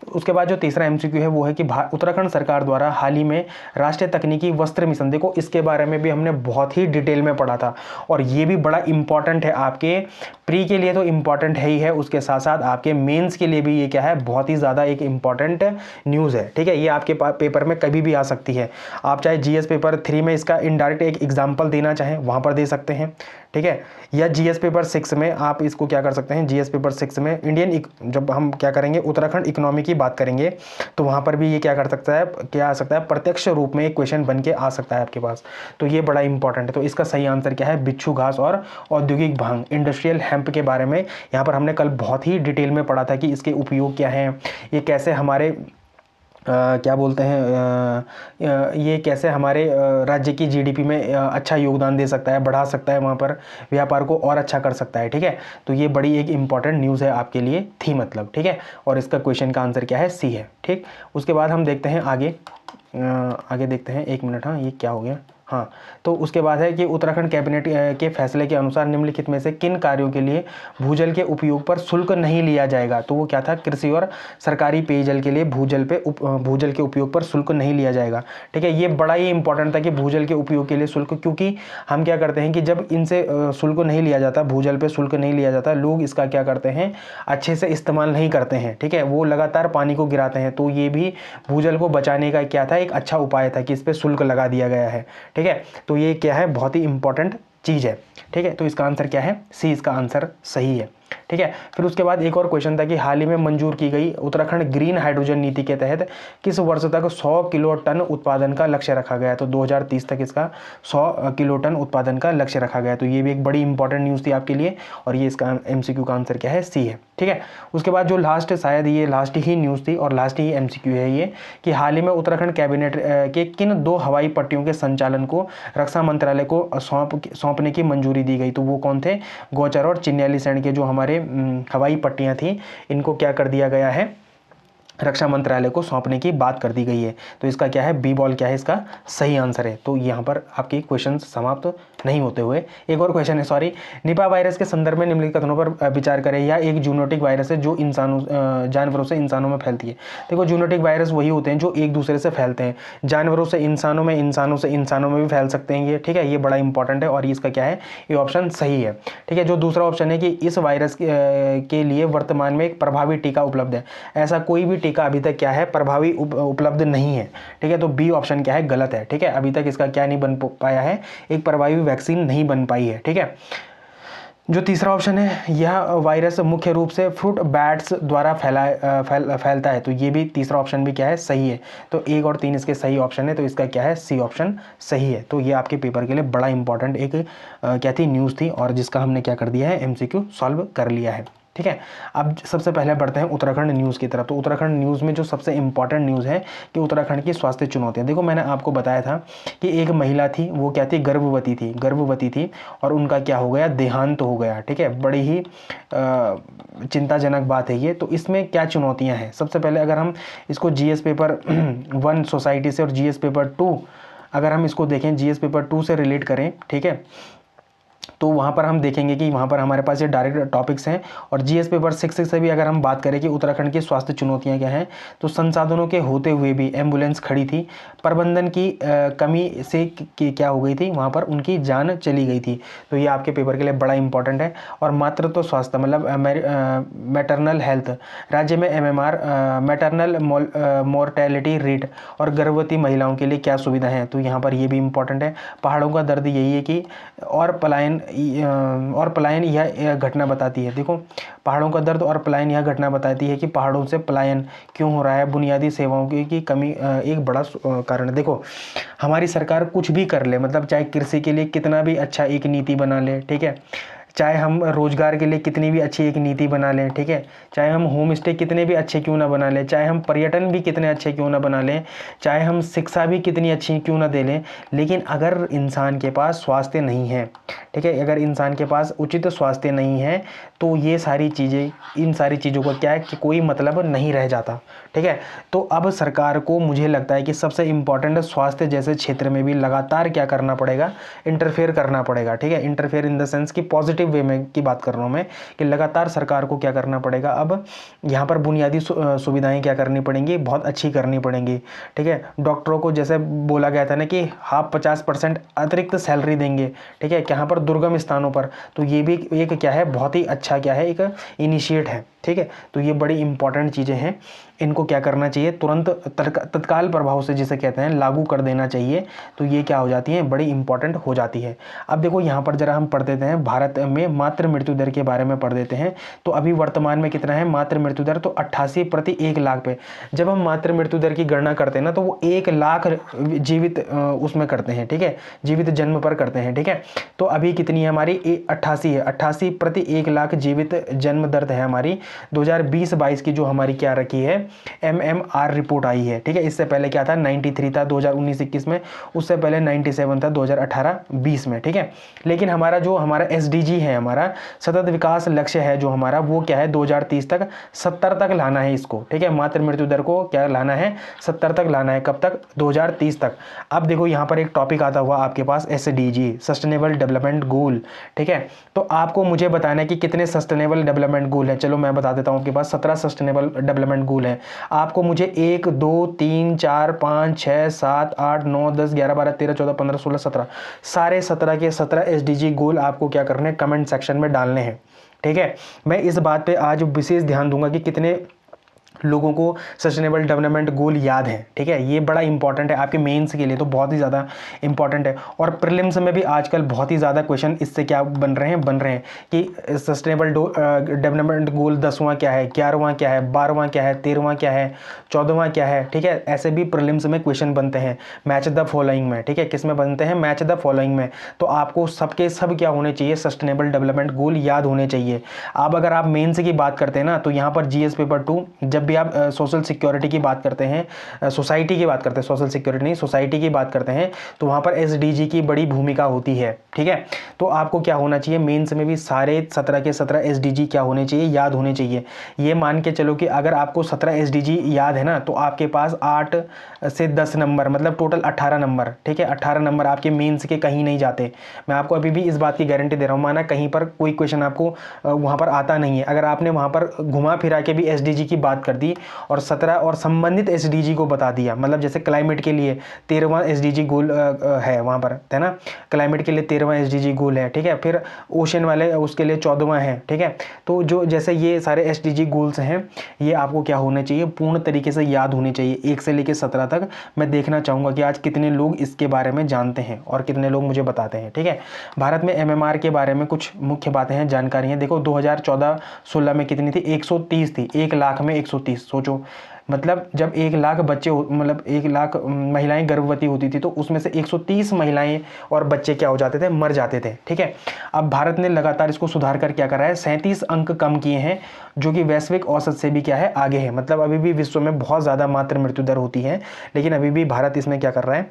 उसके बाद जो तीसरा MCQ है वो है कि उत्तराखंड सरकार द्वारा हाल ही में राष्ट्रीय तकनीकी वस्त्र मिशन, देखो इसके बारे में भी हमने बहुत ही डिटेल में पढ़ा था और ये भी बड़ा इंपॉर्टेंट है आपके प्री के लिए, तो इंपॉर्टेंट है ही है, उसके साथ साथ आपके मेंस के लिए भी ये क्या है, बहुत ही ज़्यादा एक इंपॉर्टेंट न्यूज़ है, ठीक है। ये आपके पेपर में कभी भी आ सकती है। आप चाहे GS पेपर 3 में इसका इनडायरेक्ट एक एग्जाम्पल देना चाहें वहाँ पर दे सकते हैं, ठीक है। या GS पेपर 6 में आप इसको क्या कर सकते हैं, GS पेपर 6 में जब हम क्या करेंगे, उत्तराखंड इकोनॉमी की बात करेंगे, तो वहाँ पर भी ये क्या कर सकता है, क्या आ सकता है, प्रत्यक्ष रूप में एक क्वेश्चन बन के आ सकता है आपके पास। तो ये बड़ा इंपॉर्टेंट है। तो इसका सही आंसर क्या है, बिच्छू घास और औद्योगिक भांग, इंडस्ट्रियल हेम्प के बारे में यहाँ पर हमने कल बहुत ही डिटेल में पढ़ा था कि इसके उपयोग क्या हैं, ये कैसे हमारे क्या बोलते हैं, ये कैसे हमारे राज्य की GDP में अच्छा योगदान दे सकता है, बढ़ा सकता है, वहाँ पर व्यापार को और अच्छा कर सकता है, ठीक है। तो ये बड़ी एक इंपॉर्टेंट न्यूज़ है आपके लिए थी, मतलब, ठीक है। और इसका क्वेश्चन का आंसर क्या है, C है, ठीक। उसके बाद हम देखते हैं आगे देखते हैं, 1 मिनट, हाँ ये क्या हो गया, हाँ। तो उसके बाद है कि उत्तराखंड कैबिनेट के फैसले के अनुसार निम्नलिखित में से किन कार्यों के लिए भूजल के उपयोग पर शुल्क नहीं लिया जाएगा। तो वो क्या था, कृषि और सरकारी पेयजल के लिए भूजल के उपयोग पर शुल्क नहीं लिया जाएगा, ठीक है। ये बड़ा ही इंपॉर्टेंट था कि भूजल के उपयोग के लिए शुल्क, क्योंकि हम क्या करते हैं कि जब इनसे शुल्क नहीं लिया जाता, भूजल पे शुल्क नहीं लिया जाता, लोग इसका क्या करते हैं, अच्छे से इस्तेमाल नहीं करते हैं, ठीक है। वो लगातार पानी को गिराते हैं। तो ये भी भूजल को बचाने का क्या था, एक अच्छा उपाय था कि इस पर शुल्क लगा दिया गया है, ठीक है। तो ये क्या है, बहुत ही इंपॉर्टेंट चीज़ है, ठीक है। तो इसका आंसर क्या है, C इसका आंसर सही है, ठीक है। फिर उसके बाद एक और क्वेश्चन था कि हाल ही में मंजूर की गई उत्तराखंड ग्रीन हाइड्रोजन नीति के तहत किस वर्ष तक 100 किलो टन उत्पादन का लक्ष्य रखा गया है। तो 2030 तक इसका 100 किलो टन उत्पादन का लक्ष्य रखा गया है। तो ये भी एक बड़ी इंपॉर्टेंट न्यूज़ थी आपके लिए, और ये इसका एमसीक्यू का आंसर क्या है, सी है। ठीक है। उसके बाद जो लास्ट, शायद ये लास्ट ही न्यूज़ थी और लास्ट ही एमसीक्यू है ये, कि हाल ही में उत्तराखंड कैबिनेट के किन 2 हवाई पट्टियों के संचालन को रक्षा मंत्रालय को सौंपने की मंजूरी दी गई। तो वो कौन थे, गौचर और चिन्यालीसैंण के जो हमारे हवाई पट्टियां थी, इनको क्या कर दिया गया है, रक्षा मंत्रालय को सौंपने की बात कर दी गई है। तो इसका क्या है, बी बॉल क्या है, इसका सही आंसर है। तो यहाँ पर आपके क्वेश्चन समाप्त नहीं होते हुए एक और क्वेश्चन है, सॉरी, निपा वायरस के संदर्भ में निम्नलिखित कथनों पर विचार करें। यह एक जूनोटिक वायरस है जो जानवरों से इंसानों में फैलती है। देखो, जूनोटिक वायरस वही होते हैं जो एक दूसरे से फैलते हैं, जानवरों से इंसानों में, इंसानों से इंसानों में भी फैल सकते हैं ये। ठीक है, ये बड़ा इंपॉर्टेंट है और इसका क्या है, ये ऑप्शन सही है। ठीक है। जो दूसरा ऑप्शन है कि इस वायरस के लिए वर्तमान में एक प्रभावी टीका उपलब्ध है, ऐसा कोई भी टीका अभी तक क्या है, प्रभावी उपलब्ध नहीं है। ठीक है। तो बी ऑप्शन क्या है, गलत है। ठीक है, अभी तक इसका क्या नहीं बन पाया है, एक प्रभावी वैक्सीन नहीं बन पाई है। ठीक है। जो तीसरा ऑप्शन है, यह वायरस मुख्य रूप से फ्रूट बैट्स द्वारा फैलता है। तो ये भी तीसरा ऑप्शन भी क्या है, सही है। तो 1 और 3 इसके सही ऑप्शन है। तो इसका क्या है, सी ऑप्शन सही है। तो ये आपके पेपर के लिए बड़ा इंपॉर्टेंट एक क्या थी, न्यूज़ थी, और जिसका हमने क्या कर दिया है, एमसीक्यू सॉल्व कर लिया है। ठीक है। अब सबसे पहले बढ़ते हैं उत्तराखंड न्यूज़ की तरफ। तो उत्तराखंड न्यूज़ में जो सबसे इंपॉर्टेंट न्यूज़ है कि उत्तराखंड की स्वास्थ्य चुनौतियां। देखो, मैंने आपको बताया था कि एक महिला थी, वो क्या थी, गर्भवती थी और उनका क्या हो गया, देहांत हो गया। ठीक है, बड़ी ही चिंताजनक बात है ये। तो इसमें क्या चुनौतियाँ हैं, सबसे पहले अगर हम इसको जीएस पेपर 1 सोसाइटी से और जीएस पेपर 2 अगर हम इसको देखें, जीएस पेपर 2 से रिलेट करें, ठीक है, तो वहाँ पर हम देखेंगे कि वहाँ पर हमारे पास ये डायरेक्ट टॉपिक्स हैं। और जीएस पेपर 6 से भी अगर हम बात करें कि उत्तराखंड की स्वास्थ्य चुनौतियाँ क्या हैं, तो संसाधनों के होते हुए भी एम्बुलेंस खड़ी थी, प्रबंधन की कमी से क्या हो गई थी, वहाँ पर उनकी जान चली गई थी। तो ये आपके पेपर के लिए बड़ा इंपॉर्टेंट है। और मातृत्व स्वास्थ्य मतलब मैटरनल हेल्थ, राज्य में एमएमआर मैटरनल मोर्टेलिटी रेट और गर्भवती महिलाओं के लिए क्या सुविधा है, तो यहाँ पर ये भी इंपॉर्टेंट है। पहाड़ों का दर्द यही है कि और पलायन यह घटना बताती है। देखो, पहाड़ों का दर्द और पलायन यह घटना बताती है कि पहाड़ों से पलायन क्यों हो रहा है, बुनियादी सेवाओं की कमी एक बड़ा कारण है। देखो, हमारी सरकार कुछ भी कर ले, मतलब चाहे कृषि के लिए कितना भी अच्छा एक नीति बना ले, ठीक है, चाहे हम रोजगार के लिए कितनी भी अच्छी एक नीति बना लें, ठीक है, चाहे हम होम स्टे कितने भी अच्छे क्यों ना बना लें, चाहे हम पर्यटन भी कितने अच्छे क्यों ना बना लें, चाहे हम शिक्षा भी कितनी अच्छी क्यों ना दे लें, लेकिन अगर इंसान के पास स्वास्थ्य नहीं है, ठीक है, अगर इंसान के पास उचित स्वास्थ्य नहीं है, तो ये सारी चीज़ें, इन सारी चीज़ों का क्या है कि कोई मतलब नहीं रह जाता। ठीक है। तो अब सरकार को मुझे लगता है कि सबसे इम्पॉर्टेंट स्वास्थ्य जैसे क्षेत्र में भी लगातार क्या करना पड़ेगा, इंटरफेयर करना पड़ेगा। ठीक है, इंटरफेयर इन द सेंस कि पॉजिटिव वे में की बात कर रहा हूँ मैं, कि लगातार सरकार को क्या करना पड़ेगा, अब यहाँ पर बुनियादी सुविधाएं क्या करनी पड़ेंगी, बहुत अच्छी करनी पड़ेंगी। ठीक है, डॉक्टरों को जैसे बोला गया था ना कि आप 50% अतिरिक्त सैलरी देंगे, ठीक है, यहाँ पर दुर्गम स्थानों पर, तो ये भी एक क्या है, बहुत ही अच्छा क्या है, एक इनिशिएट है। ठीक है, तो ये बड़ी इंपॉर्टेंट चीज़ें हैं, इनको क्या करना चाहिए, तुरंत तत्काल प्रभाव से जिसे कहते हैं लागू कर देना चाहिए। तो ये क्या हो जाती हैं, बड़ी इंपॉर्टेंट हो जाती है। अब देखो, यहाँ पर जरा हम पढ़ देते हैं, भारत में मातृ मृत्यु दर के बारे में पढ़ देते हैं। तो अभी वर्तमान में कितना है मातृ मृत्यु दर, तो 88 प्रति 1 लाख पे। जब हम मातृ मृत्यु दर की गणना करते हैं ना, तो वो 1 लाख जीवित उसमें करते हैं, ठीक है, जीवित जन्म पर करते हैं। ठीक है, तो अभी कितनी है हमारी, 88 है, 88 प्रति 1 लाख जीवित जन्म दर है हमारी। 2020-22 की जो हमारी क्या रखी है, MMR रिपोर्ट आई है। ठीक है, इससे पहले क्या था, 93 था 2019-21 में, उससे पहले 97 था 2018-20 में। ठीक है, लेकिन हमारा जो हमारा SDG है, हमारा सतत विकास लक्ष्य है जो हमारा, वो क्या है, 2030 तक 70 तक लाना है इसको। ठीक है, मातृ मृत्यु दर को क्या लाना है, 70 तक लाना है। कब तक, 2030 तक। अब देखो, यहाँ पर एक टॉपिक आता हुआ आपके पास SDG, सस्टेनेबल डेवलपमेंट गोल। ठीक है, तो आपको मुझे बताना है कि कितने सस्टेनेबल डेवलपमेंट गोल है। चलो मैं बता देता हूँ, आपके पास 17 सस्टेनेबल डेवलपमेंट गोल है। आपको मुझे 1 2 3 4 5 6 7 8 9 10 11 12 13 14 15 16 17 सारे 17 के 17 SDG गोल आपको क्या करने हैं, कमेंट सेक्शन में डालने हैं। ठीक है, मैं इस बात पे आज विशेष ध्यान दूंगा कि कितने लोगों को सस्टेनेबल डेवलपमेंट गोल याद है, ठीक है। ये बड़ा इंपॉर्टेंट है आपके मेंस के लिए, तो बहुत ही ज़्यादा इंपॉर्टेंट है। और प्रीलिम्स में भी आजकल बहुत ही ज़्यादा क्वेश्चन इससे क्या बन रहे हैं कि सस्टेनेबल डेवलपमेंट गोल 10वां क्या है, 11वां क्या है, 12वां क्या है, 13वां क्या है, 14वां क्या है, ठीक है। ऐसे भी प्रीलिम्स में क्वेश्चन बनते हैं मैच द फॉलोइंग में, ठीक है। किस में बनते हैं? मैच द फॉलोइंग में। तो आपको सबके सब क्या होने चाहिए? सस्टेनेबल डेवलपमेंट गोल याद होने चाहिए। अब अगर आप मेंस की बात करते हैं ना, तो यहाँ पर जीएस पेपर 2 जब भी आप सोशल सिक्योरिटी की बात करते हैं, सोसाइटी की बात करते हैं, सोशल सिक्योरिटी नहीं, सोसाइटी की बात करते हैं, तो वहाँ पर एसडीजी की बड़ी भूमिका होती है, ठीक है। तो आपको क्या होना चाहिए? मेंस में भी सारे 17 के 17 एसडीजी क्या होने चाहिए? याद होने चाहिए। ये मान के चलो कि अगर आपको 17 एसडीजी याद है ना, तो आपके पास 8 से 10 नंबर, मतलब टोटल 18 नंबर, ठीक है। 18 नंबर आपके मेंस के कहीं नहीं जाते। मैं आपको अभी भी इस बात की गारंटी दे रहा हूँ। माना कहीं पर कोई क्वेश्चन आपको वहाँ पर आता नहीं है, अगर आपने वहाँ पर घुमा फिरा के भी एसडीजी की बात कर दी और 17 और संबंधित एसडीजी को बता दिया, मतलब जैसे क्लाइमेट के लिए 13वां एसडीजी गोल है वहाँ पर, है ना। क्लाइमेट के लिए 13वां एसडीजी गोल है, ठीक है। फिर ओशन वाले उसके लिए 14वां है, ठीक है। तो जो जैसे ये सारे एसडीजी गोल्स हैं, ये आपको क्या होने चाहिए? पूर्ण तरीके से याद होने चाहिए। 1 से लेकर 17 तक मैं देखना चाहूँगा कि आज कितने लोग इसके बारे में जानते हैं और कितने लोग मुझे बताते हैं, ठीक है। भारत में एमएमआर के बारे में कुछ मुख्य बातें हैं, जानकारी हैं। देखो 2014-16 में कितनी थी? 130 थी। 1 लाख में 130। सोचो, मतलब जब 1 लाख बच्चे, मतलब 1 लाख महिलाएं गर्भवती होती थी, तो उसमें से 130 महिलाएं और बच्चे क्या हो जाते थे? मर जाते थे, ठीक है। अब भारत ने लगातार इसको सुधार कर क्या करा है? 37 अंक कम किए हैं, जो कि वैश्विक औसत से भी क्या है? आगे है। मतलब अभी भी विश्व में बहुत ज़्यादा मातृ मृत्यु दर होती है, लेकिन अभी भी भारत इसमें क्या कर रहा है?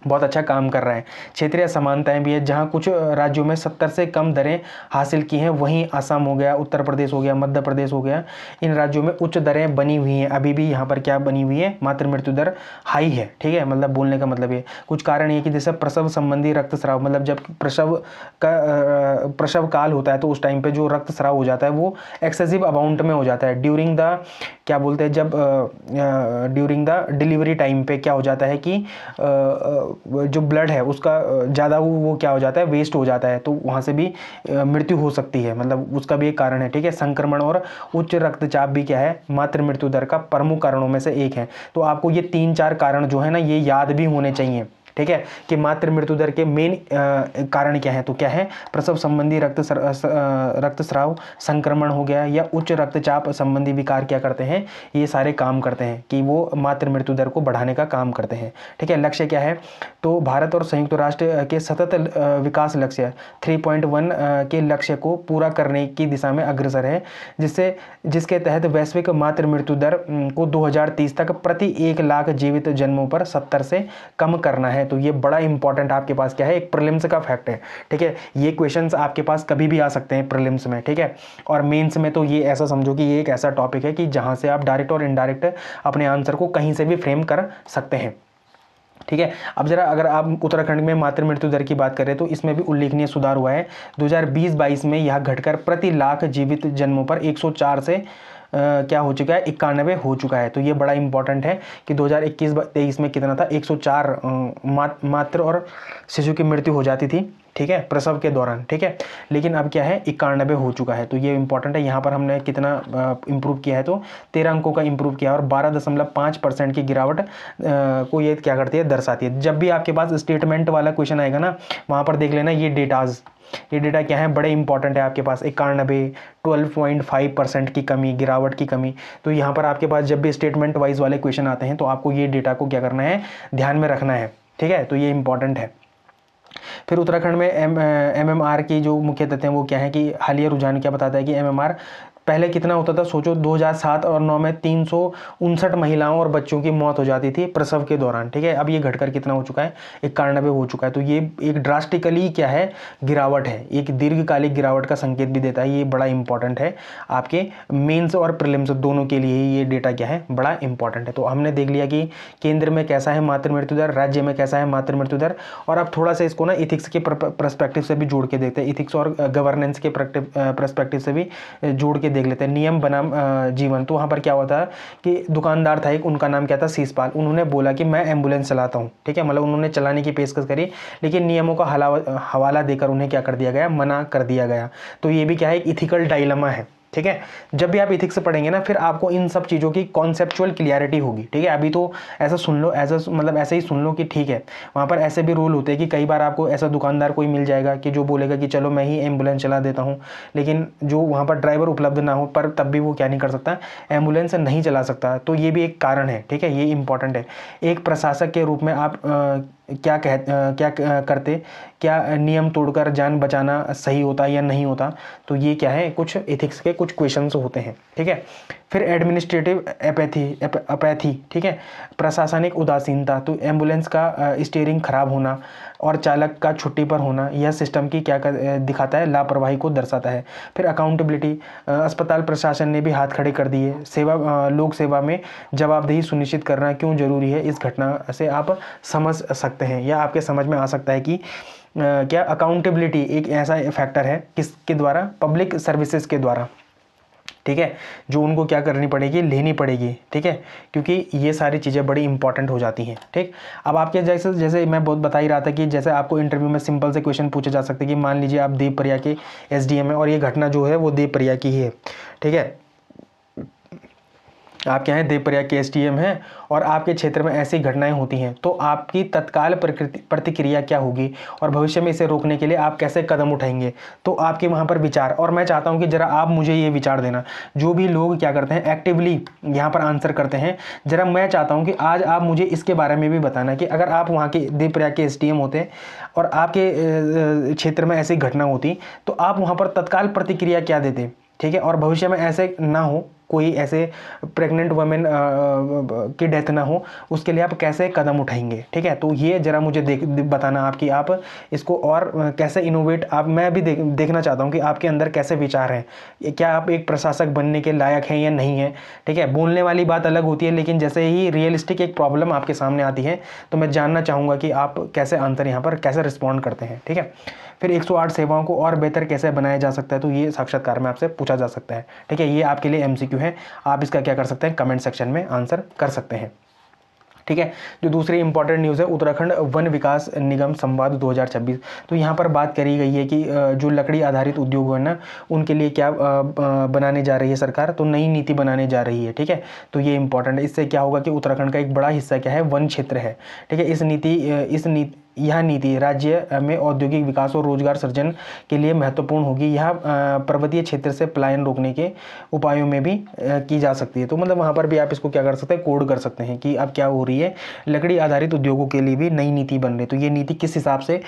बहुत अच्छा काम कर रहा है। क्षेत्रीय समानताएं भी है, जहां कुछ राज्यों में 70 से कम दरें हासिल की हैं, वहीं असम हो गया, उत्तर प्रदेश हो गया, मध्य प्रदेश हो गया, इन राज्यों में उच्च दरें बनी हुई हैं। अभी भी यहाँ पर क्या बनी हुई है? मातृ मृत्यु दर हाई है, ठीक है। मतलब बोलने का मतलब ये कुछ कारण ये कि जैसे प्रसव संबंधी रक्तस्राव, मतलब जब प्रसव काल होता है, तो उस टाइम पे जो रक्तस्राव हो जाता है वो एक्सेसिव अमाउंट में हो जाता है। ड्यूरिंग द क्या बोलते हैं, जब ड्यूरिंग द डिलीवरी टाइम पे क्या हो जाता है कि जो ब्लड है उसका ज़्यादा वो क्या हो जाता है? वेस्ट हो जाता है, तो वहाँ से भी मृत्यु हो सकती है, मतलब उसका भी एक कारण है, ठीक है। संक्रमण और उच्च रक्तचाप भी क्या है? मातृ मृत्यु दर का प्रमुख कारणों में से एक है। तो आपको ये 3-4 कारण जो है ना, ये याद भी होने चाहिए, ठीक है, कि मातृ मृत्यु दर के मेन कारण क्या है? तो क्या है? प्रसव संबंधी रक्तस्राव, संक्रमण हो गया, या उच्च रक्तचाप संबंधी विकार क्या करते हैं? ये सारे काम करते हैं कि वो मातृ मृत्यु दर को बढ़ाने का काम करते हैं, ठीक है। लक्ष्य क्या है? तो भारत और संयुक्त राष्ट्र के सतत विकास लक्ष्य 3.1 के लक्ष्य को पूरा करने की दिशा में अग्रसर है, जिसके तहत वैश्विक मातृ मृत्यु दर को 2030 तक प्रति 1 लाख जीवित जन्मों पर 70 से कम करना है। तो ये बड़ा इंपॉर्टेंट आपके पास क्या है? एक प्रीलिम्स का फैक्ट है, ठीक है। ये क्वेश्चंस आपके पास कभी भी आ सकते हैं प्रीलिम्स में, ठीक है। और मेंस में तो ये ऐसा समझो कि ये एक ऐसा टॉपिक है कि जहां से आप डायरेक्ट और इनडायरेक्ट अपने आंसर को कहीं से भी फ्रेम कर सकते हैं, ठीक है। अब जरा अगर आप उत्तराखंड में मातृ मृत्यु दर की बात करें, तो इसमें भी उल्लेखनीय सुधार हुआ है। 2020-22 में यह घटकर प्रति लाख जीवित जन्मों पर 104 से क्या हो चुका है? 91 हो चुका है। तो ये बड़ा इंपॉर्टेंट है कि 2021-23 में कितना था? 104 मातृ और शिशु की मृत्यु हो जाती थी, ठीक है, प्रसव के दौरान, ठीक है। लेकिन अब क्या है? 91 हो चुका है। तो ये इंपॉर्टेंट है। यहाँ पर हमने कितना इंप्रूव किया है? तो 13 अंकों का इंप्रूव किया और 12.5% की गिरावट को ये क्या करती है? दर्शाती है। जब भी आपके पास स्टेटमेंट वाला क्वेश्चन आएगा ना, वहाँ पर देख लेना ये डेटा क्या है? बड़े इंपॉर्टेंट है आपके पास। 91, 12.5% की कमी, गिरावट की कमी। तो यहाँ पर आपके पास जब भी स्टेटमेंट वाइज वाले क्वेश्चन आते हैं, तो आपको ये डेटा को क्या करना है? ध्यान में रखना है, ठीक है। तो ये इंपॉर्टेंट है। फिर उत्तराखंड में एमएमआर की जो मुख्य तथ्य हैं वो क्या है कि हालिया रुझान क्या बताता है कि एमएमआर पहले कितना होता था? सोचो, 2007 और 9 में 359 महिलाओं और बच्चों की मौत हो जाती थी प्रसव के दौरान, ठीक है। अब ये घटकर कितना हो चुका है? 91 हो चुका है। तो ये एक ड्रास्टिकली क्या है? गिरावट है, एक दीर्घकालिक गिरावट का संकेत भी देता है। ये बड़ा इंपॉर्टेंट है आपके मेंस और प्रीलिम्स दोनों के लिए ये डेटा क्या है? बड़ा इंपॉर्टेंट है। तो हमने देख लिया कि केंद्र में कैसा है मातृ मृत्यु दर, राज्य में कैसा है मातृ मृत्यु दर, और अब थोड़ा सा इसको ना इथिक्स के पर्सपेक्टिव से भी जोड़ के देखते हैं, इथिक्स और गवर्नेंस के पर्सपेक्टिव से भी जोड़ के देख लेते हैं। नियम बनाम जीवन। तो वहाँ पर क्या हुआ था कि दुकानदार था एक, उनका नाम क्या था? शीशपाल। उन्होंने बोला कि मैं एम्बुलेंस चलाता हूँ, ठीक है, मतलब उन्होंने चलाने की पेशकश करी, लेकिन नियमों का हवाला देकर उन्हें क्या कर दिया गया? मना कर दिया गया। तो ये भी क्या है? एक इथिकल डायलेमा है, ठीक है। जब भी आप इथिक्स पढ़ेंगे ना, फिर आपको इन सब चीज़ों की कॉन्सेप्चुअल क्लियरिटी होगी, ठीक है। अभी तो ऐसा सुन लो, ऐसा मतलब ऐसे ही सुन लो कि ठीक है, वहाँ पर ऐसे भी रूल होते हैं कि कई बार आपको ऐसा दुकानदार कोई मिल जाएगा कि जो बोलेगा कि चलो मैं ही एम्बुलेंस चला देता हूँ, लेकिन जो वहाँ पर ड्राइवर उपलब्ध ना हो, पर तब भी वो क्या नहीं कर सकता, एम्बुलेंस नहीं चला सकता। तो ये भी एक कारण है, ठीक है, ये इंपॉर्टेंट है। एक प्रशासक के रूप में आप क्या करते, क्या नियम तोड़कर जान बचाना सही होता या नहीं होता, तो ये क्या है, कुछ एथिक्स के कुछ क्वेश्चंस होते हैं, ठीक है। फिर एडमिनिस्ट्रेटिव अपैथी, ठीक है, प्रशासनिक उदासीनता, तो एम्बुलेंस का स्टीयरिंग खराब होना और चालक का छुट्टी पर होना, यह सिस्टम की क्या दिखाता है, लापरवाही को दर्शाता है। फिर अकाउंटेबिलिटी, अस्पताल प्रशासन ने भी हाथ खड़े कर दिए। लोक सेवा में जवाबदेही सुनिश्चित करना क्यों जरूरी है, इस घटना से आप समझ सकते हैं या आपके समझ में आ सकता है कि क्या अकाउंटेबिलिटी एक ऐसा फैक्टर है किसके द्वारा, पब्लिक सर्विसेज के द्वारा, ठीक है, जो उनको क्या करनी पड़ेगी, लेनी पड़ेगी, ठीक है, क्योंकि ये सारी चीज़ें बड़ी इंपॉर्टेंट हो जाती हैं, ठीक। अब आपके जैसे जैसे मैं बहुत बता ही रहा था कि जैसे आपको इंटरव्यू में सिंपल से क्वेश्चन पूछे जा सकते हैं कि मान लीजिए आप देवप्रयाग के एसडीएम है और ये घटना जो है वो देवप्रयाग की ही है, ठीक है। आप क्या हैं, देवप्रयाग के एसडीएम हैं और आपके क्षेत्र में ऐसी घटनाएं होती हैं, तो आपकी तत्काल प्रतिक्रिया क्या होगी और भविष्य में इसे रोकने के लिए आप कैसे कदम उठाएंगे, तो आपके वहाँ पर विचार। और मैं चाहता हूँ कि ज़रा आप मुझे ये विचार देना, जो भी लोग क्या करते हैं एक्टिवली यहाँ पर आंसर करते हैं, ज़रा मैं चाहता हूँ कि आज आप मुझे इसके बारे में भी बताना कि अगर आप वहाँ के देवप्रयाग के एसडीएम होते और आपके क्षेत्र में ऐसी घटना होती, तो आप वहाँ पर तत्काल प्रतिक्रिया क्या देते, ठीक है, और भविष्य में ऐसे ना हो, कोई ऐसे प्रेग्नेंट वुमेन की डेथ ना हो, उसके लिए आप कैसे कदम उठाएंगे, ठीक है। तो ये ज़रा मुझे बताना आप कि आप इसको और कैसे इनोवेट, आप मैं भी देखना चाहता हूँ कि आपके अंदर कैसे विचार हैं, क्या आप एक प्रशासक बनने के लायक हैं या नहीं है, ठीक है। बोलने वाली बात अलग होती है, लेकिन जैसे ही रियलिस्टिक एक प्रॉब्लम आपके सामने आती है, तो मैं जानना चाहूँगा कि आप कैसे आंसर यहाँ पर कैसे रिस्पॉन्ड करते हैं, ठीक है। फिर 108 सेवाओं को और बेहतर कैसे बनाया जा सकता है, तो ये साक्षात्कार में आपसे पूछा जा सकता है, ठीक है। ये आपके लिए एमसीक्यू है, आप इसका क्या कर सकते हैं, कमेंट सेक्शन में आंसर कर सकते हैं, ठीक है। जो दूसरी इंपॉर्टेंट न्यूज़ है, उत्तराखंड वन विकास निगम संवाद 2026, तो यहाँ पर बात करी गई है कि जो लकड़ी आधारित उद्योग है ना, उनके लिए क्या बनाने जा रही है सरकार, तो नई नीति बनाने जा रही है, ठीक है। तो ये इंपॉर्टेंट है, इससे क्या होगा कि उत्तराखंड का एक बड़ा हिस्सा क्या है, वन क्षेत्र है, ठीक है। यह नीति राज्य में औद्योगिक विकास और रोजगार सृजन के लिए महत्वपूर्ण होगी। यह पर्वतीय क्षेत्र से पलायन रोकने के उपायों में भी की जा सकती है। तो मतलब वहाँ पर भी आप इसको क्या कर सकते हैं, कोड कर सकते हैं कि अब क्या हो रही है, लकड़ी आधारित उद्योगों के लिए भी नई नीति बन रही है। तो ये नीति किस हिसाब से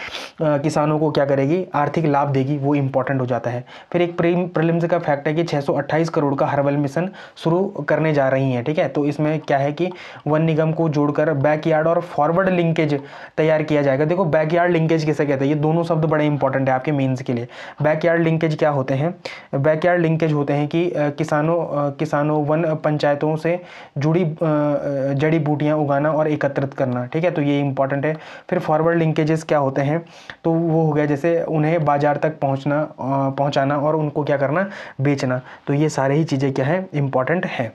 किसानों को क्या करेगी, आर्थिक लाभ देगी, वो इंपॉर्टेंट हो जाता है। फिर एक प्रीलिम्स का फैक्ट है कि 628 करोड़ का हर्बल मिशन शुरू करने जा रही है, ठीक है। तो इसमें क्या है कि वन निगम को जोड़कर बैकयार्ड और फॉरवर्ड लिंकेज तैयार किया जाएगा। देखो बैकयार्ड लिंकेज किसे कहते हैं, ये दोनों शब्द बड़े इंपॉर्टेंट है आपके मेंस के लिए। बैकयार्ड लिंकेज क्या होते हैं, बैकयार्ड लिंकेज होते हैं कि किसानों वन पंचायतों से जुड़ी जड़ी बूटियां उगाना और एकत्रित करना, ठीक है। तो ये इंपॉर्टेंट है। फिर फॉरवर्ड लिंकेजेस क्या होते हैं, तो वो हो गया जैसे उन्हें बाजार तक पहुंचाना और उनको क्या करना, बेचना। तो ये सारे ही चीज़ें क्या है, इंपॉर्टेंट है,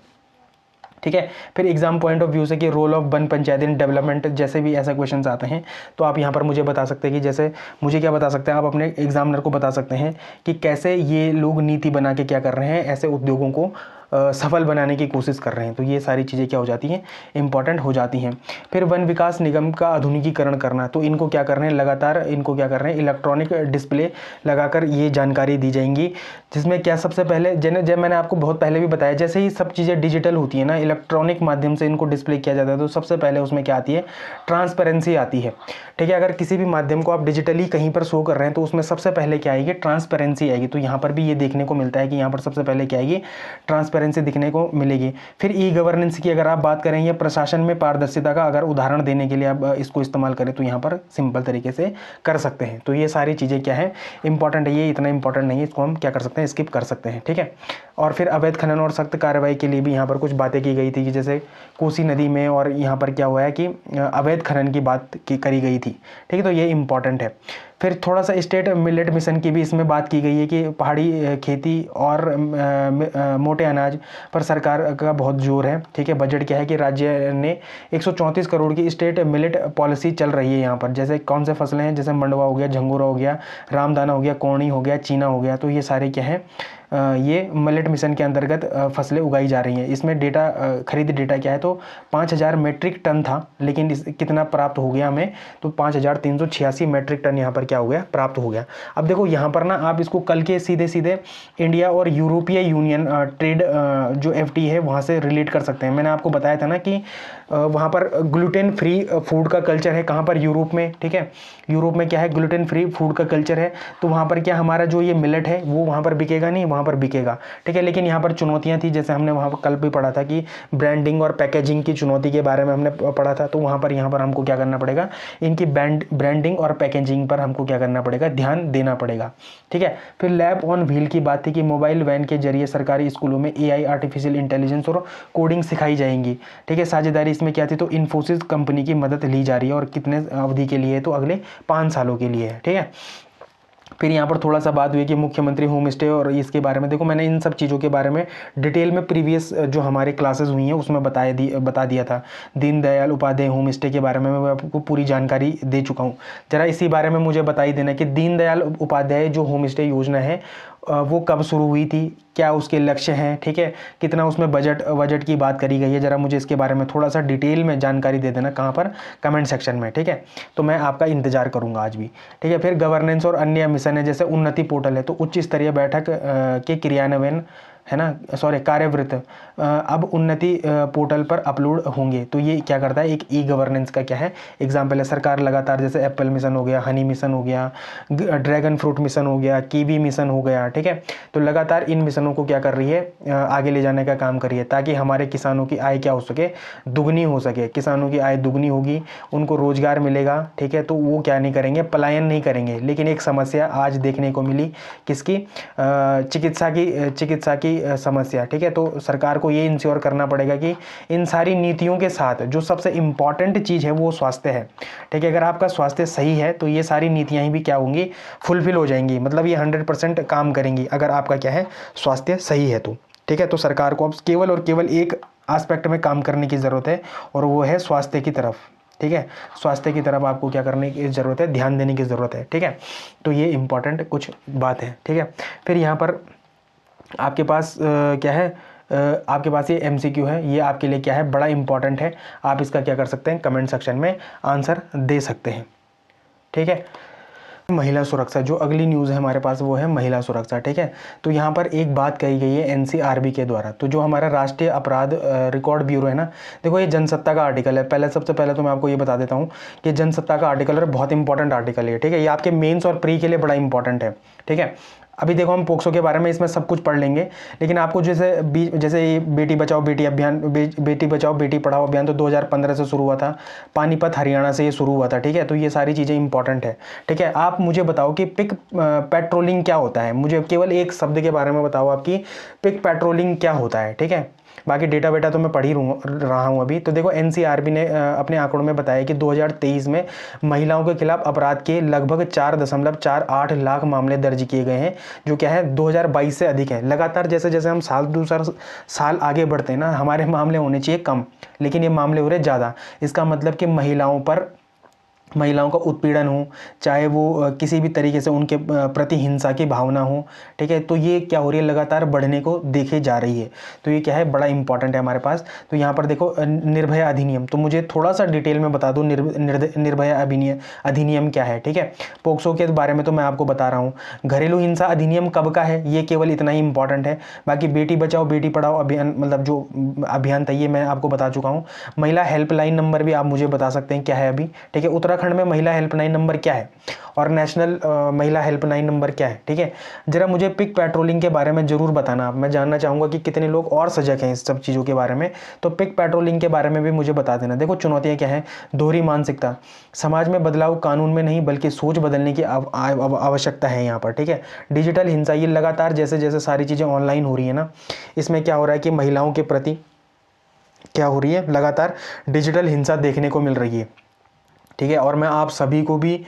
ठीक है। फिर एग्जाम पॉइंट ऑफ व्यू से कि role of one panchayat in development, जैसे भी ऐसा क्वेश्चन आते हैं तो आप यहाँ पर मुझे बता सकते हैं कि जैसे मुझे क्या बता सकते हैं, आप अपने एग्जामिनर को बता सकते हैं कि कैसे ये लोग नीति बना के क्या कर रहे हैं, ऐसे उद्योगों को सफल बनाने की कोशिश कर रहे हैं। तो ये सारी चीज़ें क्या हो जाती हैं, इंपॉर्टेंट हो जाती हैं। फिर वन विकास निगम का आधुनिकीकरण करना, तो इनको क्या कर रहे हैं, लगातार इनको क्या कर रहे हैं, इलेक्ट्रॉनिक डिस्प्ले लगाकर ये जानकारी दी जाएंगी, जिसमें क्या सबसे पहले जब मैंने आपको बहुत पहले भी बताया, जैसे ही सब चीज़ें डिजिटल होती है ना, इलेक्ट्रॉनिक माध्यम से इनको डिस्प्ले किया जाता है, तो सबसे पहले उसमें क्या आती है, ट्रांसपेरेंसी आती है, ठीक है। अगर किसी भी माध्यम को आप डिजिटली कहीं पर शो कर रहे हैं तो उसमें सबसे पहले क्या आएगी, ट्रांसपेरेंसी आएगी। तो यहाँ पर भी ये देखने को मिलता है कि यहाँ पर सबसे पहले क्या आएगी, ट्रांसपेरेंसी दिखने को मिलेगी। फिर ई गवर्नेंस की अगर आप बात करें या प्रशासन में पारदर्शिता का अगर उदाहरण देने के लिए आप इसको इस्तेमाल करें तो यहाँ पर सिंपल तरीके से कर सकते हैं। तो ये सारी चीज़ें क्या है, इंपॉर्टेंट है, ये इतना इंपॉर्टेंट नहीं है, इसको हम क्या कर सकते हैं, स्किप कर सकते हैं, ठीक है। और फिर अवैध खनन और सख्त कार्रवाई के लिए भी यहाँ पर कुछ बातें की गई थी कि जैसे कोसी नदी में और यहाँ पर क्या हुआ है कि अवैध खनन की बात करी गई थी, ठीक है। तो ये इंपॉर्टेंट है। फिर थोड़ा सा स्टेट मिलेट मिशन की भी इसमें बात की गई है कि पहाड़ी खेती और मोटे अनाज पर सरकार का बहुत जोर है, ठीक है। बजट क्या है कि राज्य ने 134 करोड़ की स्टेट मिलेट पॉलिसी चल रही है यहाँ पर। जैसे कौन से फसलें हैं, जैसे मंडवा हो गया, झंगोरा हो गया, रामदाना हो गया, कोणी हो गया, चीना हो गया, तो ये सारे क्या हैं, ये मिलेट मिशन के अंतर्गत फसलें उगाई जा रही हैं। इसमें डेटा खरीद डेटा क्या है, तो 5000 मीट्रिक टन था, लेकिन कितना प्राप्त हो गया हमें, तो 5386 मीट्रिक टन यहाँ पर क्या हो गया, प्राप्त हो गया। अब देखो यहाँ पर ना आप इसको कल के सीधे सीधे इंडिया और यूरोपीय यूनियन ट्रेड जो FTA है वहाँ से रिलेट कर सकते हैं। मैंने आपको बताया था ना कि वहाँ पर ग्लूटेन फ्री फूड का कल्चर है, कहाँ पर, यूरोप में, ठीक है। यूरोप में क्या है, ग्लूटेन फ्री फूड का कल्चर है, तो वहाँ पर क्या हमारा जो ये मिलेट है वो वहाँ पर बिकेगा नहीं, वहाँ पर बिकेगा, ठीक है। लेकिन यहाँ पर चुनौतियाँ थी, जैसे हमने वहाँ पर कल भी पढ़ा था कि ब्रांडिंग और पैकेजिंग की चुनौती के बारे में हमने पढ़ा था। तो वहाँ पर यहाँ पर हमको क्या करना पड़ेगा, इनकी ब्रांडिंग और पैकेजिंग पर हमको क्या करना पड़ेगा, ध्यान देना पड़ेगा, ठीक है। फिर लैब ऑन व्हील की बात थी कि मोबाइल वैन के जरिए सरकारी स्कूलों में AI आर्टिफिशियल इंटेलिजेंस और कोडिंग सिखाई जाएंगी, ठीक है। साझेदारी इसमें क्या थी, तो इन्फोसिस कंपनी की मदद ली जा रही है और कितने अवधि के लिए है, तो अगले 5 सालों के लिए है, ठीक है। फिर यहाँ पर थोड़ा सा बात हुई कि मुख्यमंत्री होम स्टे और इसके बारे में। देखो मैंने इन सब चीज़ों के बारे में डिटेल में प्रीवियस जो हमारे क्लासेस हुई हैं उसमें बता दिया था। दीनदयाल उपाध्याय होम स्टे के बारे में मैं आपको पूरी जानकारी दे चुका हूँ। जरा इसी बारे में मुझे बता ही देना कि दीनदयाल उपाध्याय जो होम स्टे योजना है वो कब शुरू हुई थी, क्या उसके लक्ष्य हैं, ठीक है, कितना उसमें बजट की बात करी गई है। ज़रा मुझे इसके बारे में थोड़ा सा डिटेल में जानकारी दे देना, कहाँ पर, कमेंट सेक्शन में, ठीक है। तो मैं आपका इंतजार करूँगा आज भी, ठीक है। फिर गवर्नेंस और अन्य मिशन है, जैसे उन्नति पोर्टल है, तो उच्च स्तरीय बैठक के क्रियान्वयन है ना, सॉरी कार्यवृत्त अब उन्नति पोर्टल पर अपलोड होंगे। तो ये क्या करता है, एक गवर्नेंस का क्या है एग्जाम्पल है। सरकार लगातार, जैसे एप्पल मिशन हो गया, हनी मिशन हो गया, ड्रैगन फ्रूट मिशन हो गया, कीवी मिशन हो गया, ठीक है। तो लगातार इन मिशनों को क्या कर रही है, आगे ले जाने का काम कर रही है, ताकि हमारे किसानों की आय क्या हो सके, दुगनी हो सके। किसानों की आय दुगनी होगी, उनको रोजगार मिलेगा, ठीक है। तो वो क्या नहीं करेंगे, पलायन नहीं करेंगे। लेकिन एक समस्या आज देखने को मिली, किसकी, चिकित्सा की समस्या, ठीक है। तो सरकार को ये इंश्योर करना पड़ेगा कि इन सारी नीतियों के साथ जो सबसे इंपॉर्टेंट चीज़ है वो स्वास्थ्य है, ठीक है। अगर आपका स्वास्थ्य सही है तो ये सारी नीतियां ही भी क्या होंगी, फुलफिल हो जाएंगी, मतलब ये 100% काम करेंगी अगर आपका क्या है, स्वास्थ्य सही है तो, ठीक है। तो सरकार को अब केवल और केवल एक एस्पेक्ट में काम करने की ज़रूरत है और वो है स्वास्थ्य की तरफ, ठीक है। स्वास्थ्य की तरफ आपको क्या करने की ज़रूरत है, ध्यान देने की ज़रूरत है, ठीक है। तो ये इंपॉर्टेंट कुछ बात है, ठीक है। फिर यहाँ पर आपके पास क्या है, आपके पास ये MCQ है, ये आपके लिए क्या है, बड़ा इंपॉर्टेंट है। आप इसका क्या कर सकते हैं, कमेंट सेक्शन में आंसर दे सकते हैं, ठीक है। महिला सुरक्षा, जो अगली न्यूज़ है हमारे पास वो है महिला सुरक्षा, ठीक है। तो यहाँ पर एक बात कही गई है NCRB के द्वारा, तो जो हमारा राष्ट्रीय अपराध रिकॉर्ड ब्यूरो है ना, देखो ये जनसत्ता का आर्टिकल है। सबसे पहले तो मैं आपको ये बता देता हूँ कि जनसत्ता का आर्टिकल है, बहुत इंपॉर्टेंट आर्टिकल है, ठीक है। ये आपके मेंस और प्री के लिए बड़ा इंपॉर्टेंट है, ठीक है। अभी देखो हम पोक्सो के बारे में इसमें सब कुछ पढ़ लेंगे, लेकिन आपको जैसे ये बेटी बचाओ बेटी अभियान, बेटी बचाओ बेटी पढ़ाओ अभियान तो 2015 से शुरू हुआ था, पानीपत हरियाणा से ये शुरू हुआ था, ठीक है। तो ये सारी चीज़ें इंपॉर्टेंट है, ठीक है। आप मुझे बताओ कि पिक पेट्रोलिंग क्या होता है, मुझे केवल एक शब्द के बारे में बताओ आपकी पिक पेट्रोलिंग क्या होता है, ठीक है। बाकी डेटा वेटा तो मैं पढ़ ही रहा हूँ अभी। तो देखो NCRB ने अपने आंकड़ों में बताया कि 2023 में महिलाओं के खिलाफ अपराध के लगभग 4.48 लाख मामले दर्ज किए गए हैं, जो क्या है 2022 से अधिक है। लगातार जैसे जैसे हम साल आगे बढ़ते हैं ना, हमारे मामले होने चाहिए कम, लेकिन ये मामले हो रहे ज़्यादा। इसका मतलब कि महिलाओं का उत्पीड़न हो, चाहे वो किसी भी तरीके से उनके प्रति हिंसा की भावना हो, ठीक है। तो ये क्या हो रही है, लगातार बढ़ने को देखे जा रही है। तो ये क्या है, बड़ा इंपॉर्टेंट है हमारे पास। तो यहाँ पर देखो निर्भया अधिनियम, तो मुझे थोड़ा सा डिटेल में बता दो निर्भया अधिनियम क्या है, ठीक है। पोक्सो के बारे में तो मैं आपको बता रहा हूँ। घरेलू हिंसा अधिनियम कब का है, ये केवल इतना ही इंपॉर्टेंट है। बाकी बेटी बचाओ बेटी पढ़ाओ अभियान, मतलब जो अभियान था ये मैं आपको बता चुका हूँ। महिला हेल्पलाइन नंबर भी आप मुझे बता सकते हैं क्या है अभी, ठीक है। उत्तराखंड में महिला हेल्पलाइन नंबर क्या है और नेशनल महिला हेल्पलाइन नंबर क्या है, ठीक है। जरा मुझे पिक पेट्रोलिंग के बारे में जरूर बताना, मैं जानना चाहूंगा कि कितने लोग और सजग हैं इस सब चीज़ों के बारे में। तो पिक पेट्रोलिंग के बारे में भी मुझे बता देना। देखो चुनौतियां क्या है, दोहरी मानसिकता, समाज में बदलाव कानून में नहीं बल्कि सोच बदलने की आवश्यकता है यहाँ पर, ठीक है। डिजिटल हिंसा, ये लगातार जैसे जैसे सारी चीज़ें ऑनलाइन हो रही है ना, इसमें क्या हो रहा है कि महिलाओं के प्रति क्या हो रही है, लगातार डिजिटल हिंसा देखने को मिल रही है। ठीक है। और मैं आप सभी को भी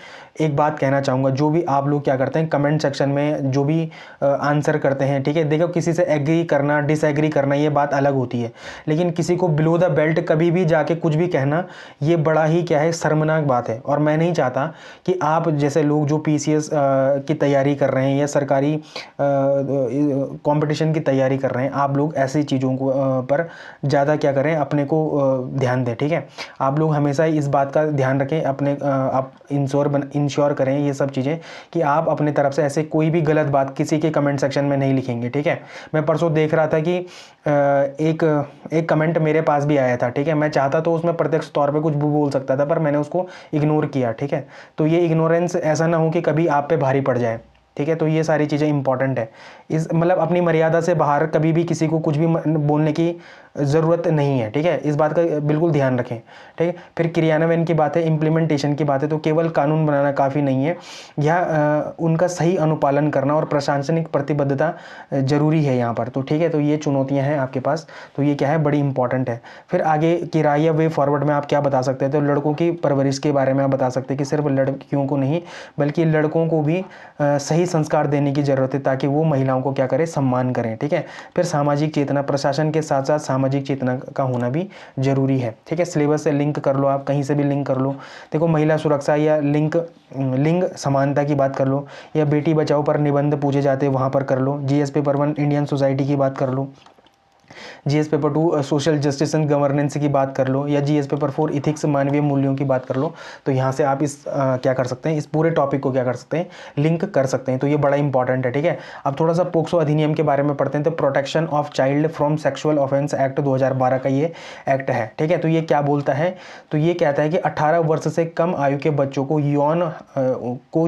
एक बात कहना चाहूँगा, जो भी आप लोग क्या करते हैं कमेंट सेक्शन में जो भी आंसर करते हैं, ठीक है, देखो किसी से एग्री करना डिसएग्री करना ये बात अलग होती है, लेकिन किसी को बिलो द बेल्ट कभी भी जाके कुछ भी कहना ये बड़ा ही क्या है शर्मनाक बात है। और मैं नहीं चाहता कि आप जैसे लोग जो पीसीएस की तैयारी कर रहे हैं या सरकारी कंपटीशन की तैयारी कर रहे हैं, आप लोग ऐसी चीज़ों को पर ज़्यादा क्या करें, अपने को ध्यान दें, ठीक है। आप लोग हमेशा इस बात का ध्यान रखें, अपने आप इंश्योर करें ये सब चीज़ें कि आप अपने तरफ से ऐसे कोई भी गलत बात किसी के कमेंट सेक्शन में नहीं लिखेंगे, ठीक है। मैं परसों देख रहा था कि एक कमेंट मेरे पास भी आया था, ठीक है। मैं चाहता तो उसमें प्रत्यक्ष तौर पे कुछ भी बोल सकता था, पर मैंने उसको इग्नोर किया, ठीक है। तो ये इग्नोरेंस ऐसा ना हो कि कभी आप पे भारी पड़ जाए, ठीक है। तो ये सारी चीज़ें इंपॉर्टेंट है। इस मतलब अपनी मर्यादा से बाहर कभी भी किसी को कुछ भी बोलने की ज़रूरत नहीं है, ठीक है। इस बात का बिल्कुल ध्यान रखें, ठीक है। फिर क्रियान्वयन की बात है, इम्प्लीमेंटेशन की बात है, तो केवल कानून बनाना काफ़ी नहीं है, यह उनका सही अनुपालन करना और प्रशासनिक प्रतिबद्धता जरूरी है यहाँ पर, तो ठीक है। तो ये चुनौतियाँ हैं आपके पास, तो ये क्या है बड़ी इंपॉर्टेंट है। फिर आगे की राय या वे फॉरवर्ड में आप क्या बता सकते हैं, तो लड़कों की परवरिश के बारे में आप बता सकते हैं कि सिर्फ लड़कियों को नहीं बल्कि लड़कों को भी सही संस्कार देने की ज़रूरत है, ताकि वो महिलाओं को क्या करें, सम्मान करें, ठीक है। फिर सामाजिक चेतना, प्रशासन के साथ साथ सामाजिक चेतना का होना भी जरूरी है, ठीक है। सिलेबस से लिंक कर लो, आप कहीं से भी लिंक कर लो। देखो महिला सुरक्षा या लिंग समानता की बात कर लो, या बेटी बचाओ पर निबंध पूछे जाते हैं वहाँ पर कर लो। जीएस पेपर 1 इंडियन सोसाइटी की बात कर लो, GS paper 2 social justice and governance की बात कर लो, या जीएस पेपर 4 इथिक्स मानवीय मूल्यों की बात कर लो। तो यहाँ से आप इस क्या कर सकते हैं, इस पूरे टॉपिक को क्या कर सकते हैं, लिंक कर सकते हैं। तो ये बड़ा इंपॉर्टेंट है, ठीक है। अब थोड़ा सा पोक्सो अधिनियम के बारे में पढ़ते हैं। तो protection of child from sexual offence act 2012 का ये एक्ट है, ठीक है। तो ये क्या बोलता है, तो ये कहता है कि 18 वर्ष से कम आयु के बच्चों को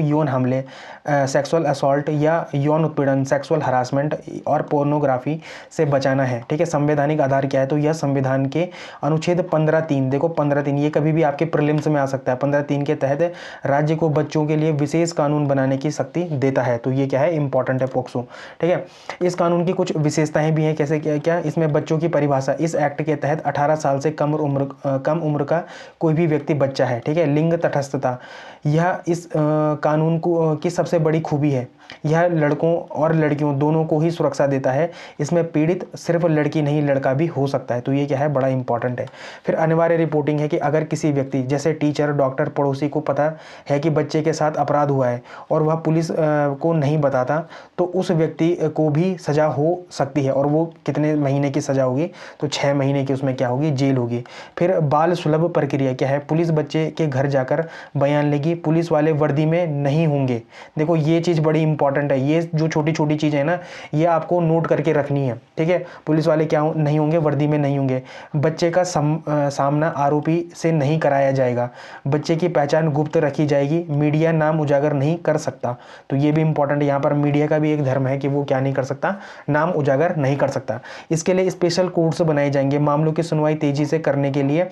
यौन हमले, सेक्सुअल असॉल्ट या यौन उत्पीड़न, सेक्सुअल हरासमेंट और पोर्नोग्राफी से बचाना है, ठीक है। संवैधानिक आधार क्या है, तो यह संविधान के अनुच्छेद 15(3), देखो 15(3) ये कभी भी आपके प्रीलिम्स में आ सकता है। 15(3) के तहत राज्य को बच्चों के लिए विशेष कानून बनाने की शक्ति देता है। तो ये क्या है, इंपॉर्टेंट है पोक्सो, ठीक है। इस कानून की कुछ विशेषताएं भी हैं, कैसे क्या इसमें बच्चों की परिभाषा, इस एक्ट के तहत 18 साल से कम उम्र का कोई भी व्यक्ति बच्चा है, ठीक है। लिंग तटस्थता, यह इस कानून की सबसे बड़ी खूबी है। यह लड़कों और लड़कियों दोनों को ही सुरक्षा देता है। इसमें पीड़ित सिर्फ लड़की नहीं लड़का भी हो सकता है। तो ये क्या है, बड़ा इंपॉर्टेंट है। फिर अनिवार्य रिपोर्टिंग है कि अगर किसी व्यक्ति जैसे टीचर, डॉक्टर, पड़ोसी को पता है कि बच्चे के साथ अपराध हुआ है और वह पुलिस को नहीं बताता, तो उस व्यक्ति को भी सजा हो सकती है। और वो कितने महीने की सजा होगी, तो 6 महीने की उसमें क्या होगी, जेल होगी। फिर बाल सुलभ प्रक्रिया क्या है, पुलिस बच्चे के घर जाकर बयान लेगी, पुलिस वाले वर्दी में नहीं होंगे। देखो ये चीज़ बड़ी इंपॉर्टेंट है, ये जो छोटी छोटी चीज़ है ना, ये आपको नोट करके रखनी है, ठीक है। पुलिस वाले क्या नहीं होंगे, वर्दी में नहीं होंगे। बच्चे का सामना आरोपी से नहीं कराया जाएगा। बच्चे की पहचान गुप्त रखी जाएगी। मीडिया नाम उजागर नहीं कर सकता। तो ये भी इंपॉर्टेंट है, यहाँ पर मीडिया का भी एक धर्म है कि वो क्या नहीं कर सकता, नाम उजागर नहीं कर सकता। इसके लिए स्पेशल कोर्ट्स बनाए जाएंगे। मामलों की सुनवाई तेजी से करने के लिए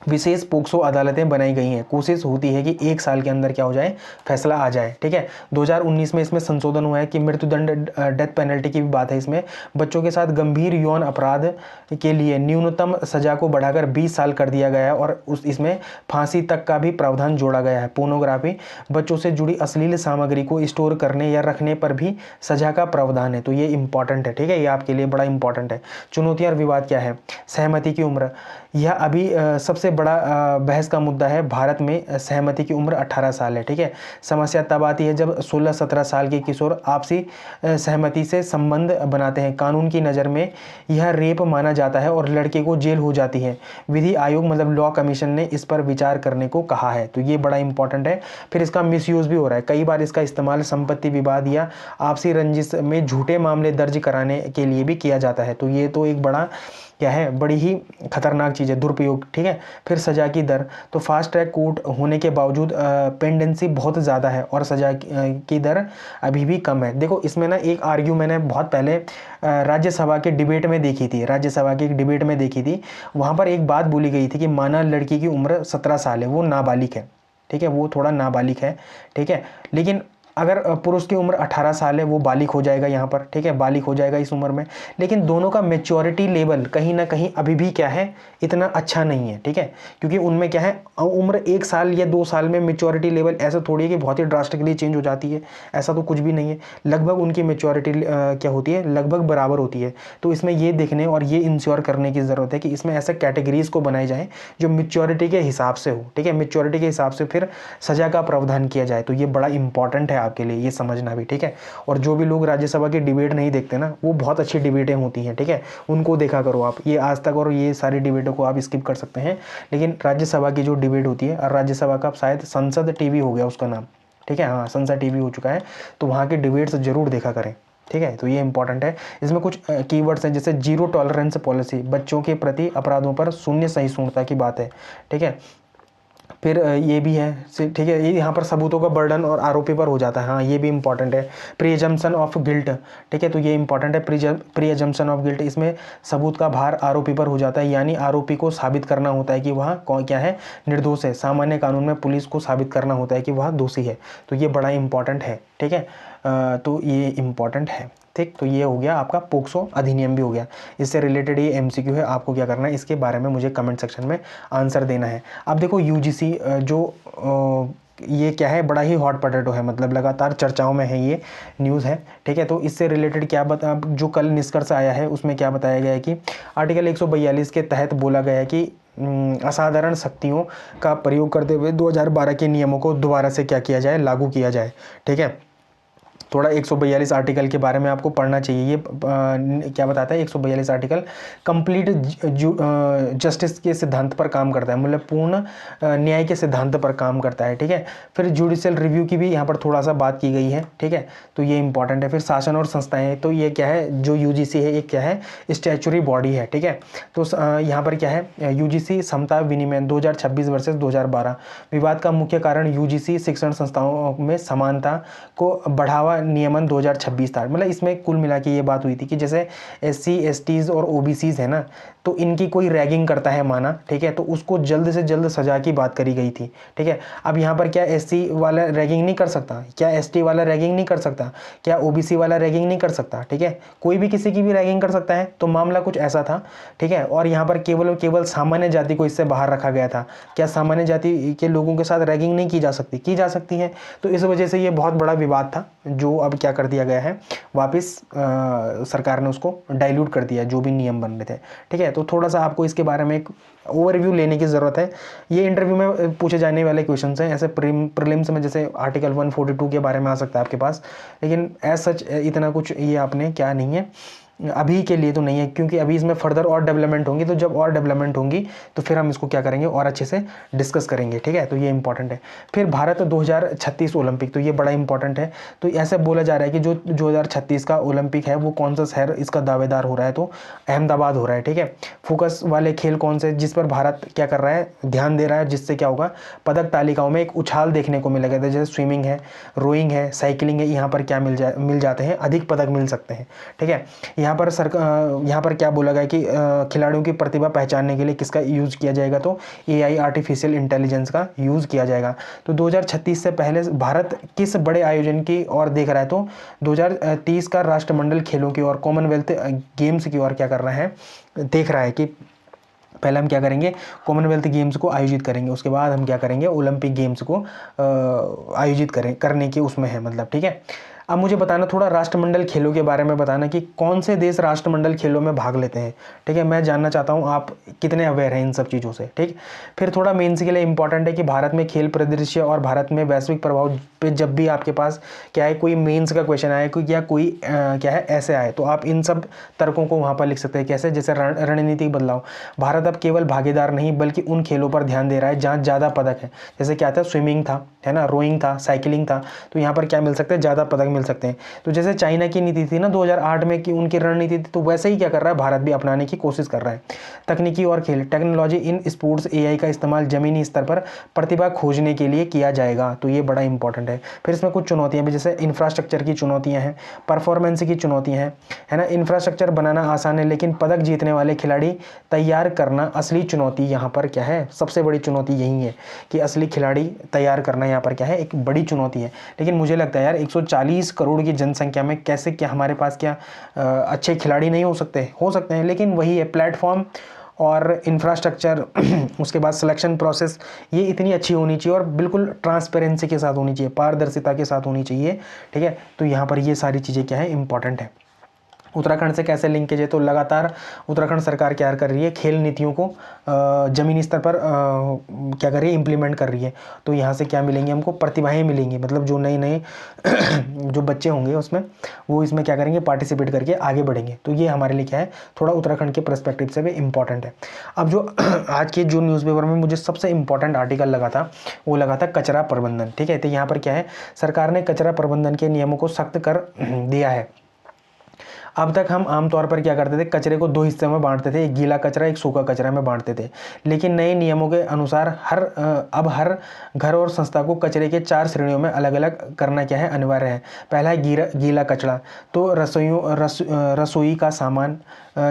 विशेष पोक्सो अदालतें बनाई गई हैं। कोशिश होती है कि 1 साल के अंदर क्या हो जाए, फैसला आ जाए, ठीक है। 2019 में इसमें संशोधन हुआ है कि मृत्युदंड, डेथ पेनल्टी की भी बात है इसमें। बच्चों के साथ गंभीर यौन अपराध के लिए न्यूनतम सजा को बढ़ाकर 20 साल कर दिया गया है और इसमें फांसी तक का भी प्रावधान जोड़ा गया है। पोर्नोग्राफी, बच्चों से जुड़ी अश्लील सामग्री को स्टोर करने या रखने पर भी सजा का प्रावधान है। तो ये इंपॉर्टेंट है, ठीक है, ये आपके लिए बड़ा इंपॉर्टेंट है। चुनौतियाँ और विवाद क्या है, सहमति की उम्र, यह अभी सबसे बड़ा बहस का मुद्दा है। भारत में सहमति की उम्र 18 साल है, ठीक है। समस्या तब आती है जब 16-17 साल के किशोर आपसी सहमति से संबंध बनाते हैं। कानून की नज़र में यह रेप माना जाता है और लड़के को जेल हो जाती है। विधि आयोग मतलब लॉ कमीशन ने इस पर विचार करने को कहा है। तो ये बड़ा इंपॉर्टेंट है। फिर इसका मिसयूज़ भी हो रहा है, कई बार इसका इस्तेमाल संपत्ति विवाद या आपसी रंजिश में झूठे मामले दर्ज कराने के लिए भी किया जाता है। तो ये तो एक बड़ा क्या है, बड़ी ही खतरनाक चीज़ है, दुरुपयोग, ठीक है। फिर सज़ा की दर, तो फास्ट ट्रैक कोर्ट होने के बावजूद पेंडेंसी बहुत ज़्यादा है और सज़ा की दर अभी भी कम है। देखो इसमें ना एक आर्ग्यू मैंने बहुत पहले राज्यसभा के डिबेट में देखी थी, राज्यसभा की एक डिबेट में देखी थी। वहाँ पर एक बात बोली गई थी कि माना लड़की की उम्र 17 साल है, वो नाबालिग है, ठीक है, वो थोड़ा नाबालिग है, ठीक है। लेकिन अगर पुरुष की उम्र 18 साल है वो बालिग हो जाएगा यहाँ पर, ठीक है, बालिग हो जाएगा इस उम्र में। लेकिन दोनों का मेच्योरिटी लेवल कहीं ना कहीं अभी भी क्या है, इतना अच्छा नहीं है, ठीक है, क्योंकि उनमें क्या है, उम्र 1 साल या 2 साल में मेच्योरिटी लेवल ऐसा थोड़ी है कि बहुत ही ड्रास्टिकली चेंज हो जाती है, ऐसा तो कुछ भी नहीं है। लगभग उनकी मेच्योरिटी क्या होती है, लगभग बराबर होती है। तो इसमें ये देखने और ये इंश्योर करने की ज़रूरत है कि इसमें ऐसे कैटेगरीज को बनाई जाए जो मेच्योरिटी के हिसाब से हो, ठीक है, मेच्योरिटी के हिसाब से फिर सजा का प्रावधान किया जाए। तो ये बड़ा इंपॉर्टेंट है आपके लिए ये समझना भी, ठीक है। और जो भी लोग राज्यसभा की डिबेट नहीं देखते ना, वो बहुत अच्छी डिबेटें होती हैं, ठीक है, उनको देखा करो आप। ये आज तक और ये सारी डिबेटों को आप स्किप कर सकते हैं, लेकिन राज्यसभा की जो डिबेट होती है, और राज्यसभा का शायद संसद टीवी हो गया उसका नाम, ठीक है, हाँ संसद टीवी हो चुका है, तो वहाँ की डिबेट्स जरूर देखा करें, ठीक है। तो ये इंपॉर्टेंट है। इसमें कुछ कीवर्ड्स हैं जैसे जीरो टॉलरेंस पॉलिसी, बच्चों के प्रति अपराधों पर शून्य सहिष्णुता की बात है, ठीक है। फिर ये भी है, ठीक है, ये यहाँ पर सबूतों का बर्डन और आरोपी पर हो जाता है, हाँ ये भी इंपॉर्टेंट है। प्रीजम्पशन ऑफ गिल्ट, ठीक है, तो ये इंपॉर्टेंट है, प्रीजम्पशन ऑफ गिल्ट, इसमें सबूत का भार आरोपी पर हो जाता है, यानी आरोपी को साबित करना होता है कि वह क्या है, निर्दोष है। सामान्य कानून में पुलिस को साबित करना होता है कि वह दोषी है। तो ये बड़ा इंपॉर्टेंट है, ठीक है, तो ये इंपॉर्टेंट है, ठीक। तो ये हो गया आपका पोक्सो अधिनियम भी हो गया। इससे रिलेटेड ये एमसीक्यू है, आपको क्या करना है, इसके बारे में मुझे कमेंट सेक्शन में आंसर देना है। अब देखो यूजीसी जो ये क्या है, बड़ा ही हॉट पोटैटो है, मतलब लगातार चर्चाओं में है ये न्यूज़ है, ठीक है। तो इससे रिलेटेड क्या बता, जो कल निष्कर्ष आया है उसमें क्या बताया गया है कि आर्टिकल 142 के तहत बोला गया है कि असाधारण शक्तियों का प्रयोग करते हुए 2012 के नियमों को दोबारा से क्या किया जाए, लागू किया जाए, ठीक है। थोड़ा 142 आर्टिकल के बारे में आपको पढ़ना चाहिए। ये क्या बताता है 142 आर्टिकल, कंप्लीट जस्टिस के सिद्धांत पर काम करता है, मतलब पूर्ण न्याय के सिद्धांत पर काम करता है, ठीक है। फिर जुडिशियल रिव्यू की भी यहाँ पर थोड़ा सा बात की गई है, ठीक है, तो ये इंपॉर्टेंट है। फिर शासन और संस्थाएं, तो ये क्या है, जो यूजीसी है ये क्या है, स्टैचुरी बॉडी है, ठीक है। तो यहाँ पर क्या है, यूजीसी समता विनिमय 2026 वर्सेस 2012 विवाद का मुख्य कारण यूजीसी शिक्षण संस्थाओं में समानता को बढ़ावा नियमन 2026 था। मतलब इसमें कुल मिला के ये बात हुई थी कि जैसे एससी एसटीज और ओबीसीज है ना, तो इनकी कोई रैगिंग करता है माना, ठीक है, तो उसको जल्द से जल्द सजा की बात करी गई थी, ठीक है। अब यहाँ पर क्या एससी वाला रैगिंग नहीं कर सकता, क्या एसटी वाला रैगिंग नहीं कर सकता, क्या ओबीसी वाला रैगिंग नहीं कर सकता, ठीक है, कोई भी किसी की भी रैगिंग कर सकता है। तो मामला कुछ ऐसा था, ठीक है। और यहाँ पर केवल और केवल सामान्य जाति को इससे बाहर रखा गया था। क्या सामान्य जाति के लोगों के साथ रैगिंग नहीं की जा सकती, की जा सकती है। तो इस वजह से ये बहुत बड़ा विवाद था, जो अब क्या कर दिया गया है, वापस सरकार ने उसको डाइल्यूट कर दिया, जो भी नियम बन रहे थे, ठीक है। तो थोड़ा सा आपको इसके बारे में एक ओवरव्यू लेने की ज़रूरत है। ये इंटरव्यू में पूछे जाने वाले क्वेश्चंस हैं, ऐसे प्रीलिम्स में जैसे आर्टिकल 142 के बारे में आ सकता है आपके पास, लेकिन एज सच इतना कुछ ये आपने क्या नहीं है, अभी के लिए तो नहीं है, क्योंकि अभी इसमें फर्दर और डेवलपमेंट होंगी। तो जब और डेवलपमेंट होंगी तो फिर हम इसको क्या करेंगे, और अच्छे से डिस्कस करेंगे, ठीक है। तो ये इंपॉर्टेंट है। फिर भारत 2036 ओलंपिक, तो ये बड़ा इंपॉर्टेंट है। तो ऐसे बोला जा रहा है कि जो 2036 का ओलंपिक है वो कौन सा शहर इसका दावेदार हो रहा है, तो अहमदाबाद हो रहा है, ठीक है। फोकस वाले खेल कौन से, जिस पर भारत क्या कर रहा है, ध्यान दे रहा है, जिससे क्या होगा, पदक तालिकाओं में एक उछाल देखने को मिलेगा। जैसे स्विमिंग है, रोइंग है, साइकिलिंग है, यहाँ पर क्या मिल जाते हैं, अधिक पदक मिल सकते हैं, ठीक है। यहाँ पर क्या बोला गया कि खिलाड़ियों की प्रतिभा पहचानने के लिए किसका यूज़ किया जाएगा, तो एआई आर्टिफिशियल इंटेलिजेंस का यूज़ किया जाएगा। तो 2036 से पहले भारत किस बड़े आयोजन की ओर देख रहा है, तो 2030 का राष्ट्रमंडल खेलों की ओर, कॉमनवेल्थ गेम्स की ओर क्या कर रहा है, देख रहा है कि पहले हम क्या करेंगे, कॉमनवेल्थ गेम्स को आयोजित करेंगे, उसके बाद हम क्या करेंगे, ओलंपिक गेम्स को आयोजित करने की उसमें है, मतलब, ठीक है। अब मुझे बताना थोड़ा राष्ट्रमंडल खेलों के बारे में बताना कि कौन से देश राष्ट्रमंडल खेलों में भाग लेते हैं, ठीक है। मैं जानना चाहता हूँ आप कितने अवेयर हैं इन सब चीज़ों से, ठीक। फिर थोड़ा मेंस के लिए इंपॉर्टेंट है कि भारत में खेल परिदृश्य और भारत में वैश्विक प्रभाव पे जब भी आपके पास क्या है, कोई मेंस का क्वेश्चन आए, कोई या कोई क्या है ऐसे आए, तो आप इन सब तर्कों को वहाँ पर लिख सकते हैं। कैसे, जैसे रणनीतिक बदलाव, भारत अब केवल भागीदार नहीं बल्कि उन खेलों पर ध्यान दे रहा है जहाँ ज़्यादा पदक है। जैसे क्या था, स्विमिंग था, है ना, रोइंग था, साइकिलिंग था, तो यहाँ पर क्या मिल सकते हैं, ज़्यादा पदक मिल सकते हैं। तो जैसे चाइना की नीति थी ना 2008 में कि उनकी रणनीति थी, तो वैसे ही क्या कर रहा है भारत भी अपनाने की कोशिश कर रहा है। तकनीकी और खेल, टेक्नोलॉजी इन स्पोर्ट्स, AI का इस्तेमाल जमीनी स्तर पर प्रतिभा खोजने के लिए किया जाएगा, तो ये बड़ा इंपॉर्टेंट है। फिर इसमें कुछ चुनौतियां भी, जैसे इंफ्रास्ट्रक्चर की चुनौतियां हैं, परफॉर्मेंस की चुनौतियां हैं, है ना। इंफ्रास्ट्रक्चर बनाना आसान है, लेकिन पदक जीतने वाले खिलाड़ी तैयार करना असली चुनौती यहाँ पर क्या है, सबसे बड़ी चुनौती यही है कि असली खिलाड़ी तैयार करना यहाँ पर क्या है, एक बड़ी चुनौती है। लेकिन मुझे लगता है यार 140 करोड़ की जनसंख्या में कैसे क्या हमारे पास क्या अच्छे खिलाड़ी नहीं हो सकते हैं, लेकिन वही है प्लेटफॉर्म और इंफ्रास्ट्रक्चर उसके बाद सिलेक्शन प्रोसेस, ये इतनी अच्छी होनी चाहिए और बिल्कुल ट्रांसपेरेंसी के साथ होनी चाहिए, पारदर्शिता के साथ होनी चाहिए, ठीक है। तो यहाँ पर ये सारी चीज़ें क्या है, इंपॉर्टेंट है। उत्तराखंड से कैसे लिंकेज है, तो लगातार उत्तराखंड सरकार क्या कर रही है, खेल नीतियों को ज़मीनी स्तर पर क्या कर रही है, इम्प्लीमेंट कर रही है। तो यहाँ से क्या मिलेंगे हमको, प्रतिभाएं मिलेंगी, मतलब जो नए नए जो बच्चे होंगे उसमें, वो इसमें क्या करेंगे, पार्टिसिपेट करके आगे बढ़ेंगे। तो ये हमारे लिए क्या है, थोड़ा उत्तराखंड के पर्सपेक्टिव से भी इम्पॉर्टेंट है। अब जो आज के जो न्यूज़पेपर में मुझे सबसे इम्पॉर्टेंट आर्टिकल लगा था, वो लगा था कचरा प्रबंधन, ठीक है। तो यहाँ पर क्या है, सरकार ने कचरा प्रबंधन के नियमों को सख्त कर दिया है। अब तक हम आमतौर पर क्या करते थे, कचरे को 2 हिस्से में बांटते थे, एक गीला कचरा, एक सूखा कचरा में बांटते थे। लेकिन नए नियमों के अनुसार अब हर घर और संस्था को कचरे के 4 श्रेणियों में अलग अलग करना क्या है, अनिवार्य है। पहला है गीला कचरा, तो रसोई का सामान,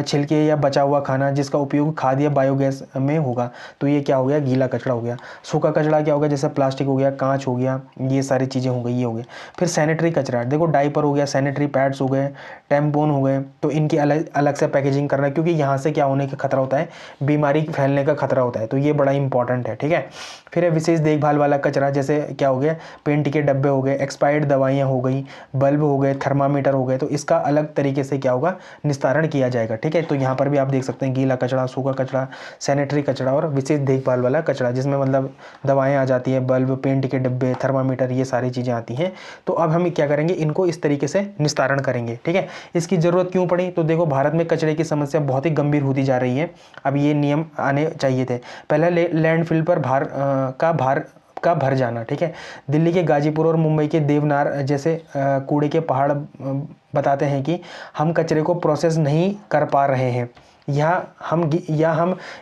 छिलके या बचा हुआ खाना जिसका उपयोग खाद्य या बायोगैस में होगा, तो ये क्या हो गया, गीला कचरा हो गया। सूखा कचरा क्या हो गया, जैसे प्लास्टिक हो गया, कांच हो गया, ये सारी चीज़ें हो गई, ये हो गया। फिर सैनिटरी कचरा, देखो डाइपर हो गया, सैनिटरी पैड्स हो गए, टैम्पोन हो गए, तो इनकी अलग अलग से पैकेजिंग करना, क्योंकि यहाँ से क्या होने का खतरा होता है, बीमारी फैलने का खतरा होता है, तो ये बड़ा इंपॉर्टेंट है, ठीक है। फिर है विशेष देखभाल वाला कचरा, जैसे क्या हो गया, पेंट के डब्बे हो गए, एक्सपायर्ड दवाइयाँ हो गई, बल्ब हो गए, थर्मामीटर हो गए, तो इसका अलग तरीके से क्या होगा, निस्तारण किया जाएगा, ठीक है। तो यहाँ पर भी आप देख सकते हैं गीला कचरा, सूखा कचरा, सैनिटरी कचरा और विशेष देखभाल वाला कचरा, जिसमें मतलब दवाएं आ जाती है, बल्ब, पेंट के डब्बे, थर्मामीटर, ये सारी चीज़ें आती हैं। तो अब हम क्या करेंगे, इनको इस तरीके से निस्तारण करेंगे, ठीक है। इसकी ज़रूरत क्यों पड़ी, तो देखो भारत में कचरे की समस्या बहुत ही गंभीर होती जा रही है। अब ये नियम आने चाहिए थे। पहला लैंडफिल पर का भर जाना, ठीक है। दिल्ली के गाजीपुर और मुंबई के देवनार जैसे कूड़े के पहाड़ बताते हैं कि हम कचरे को प्रोसेस नहीं कर पा रहे हैं, या हम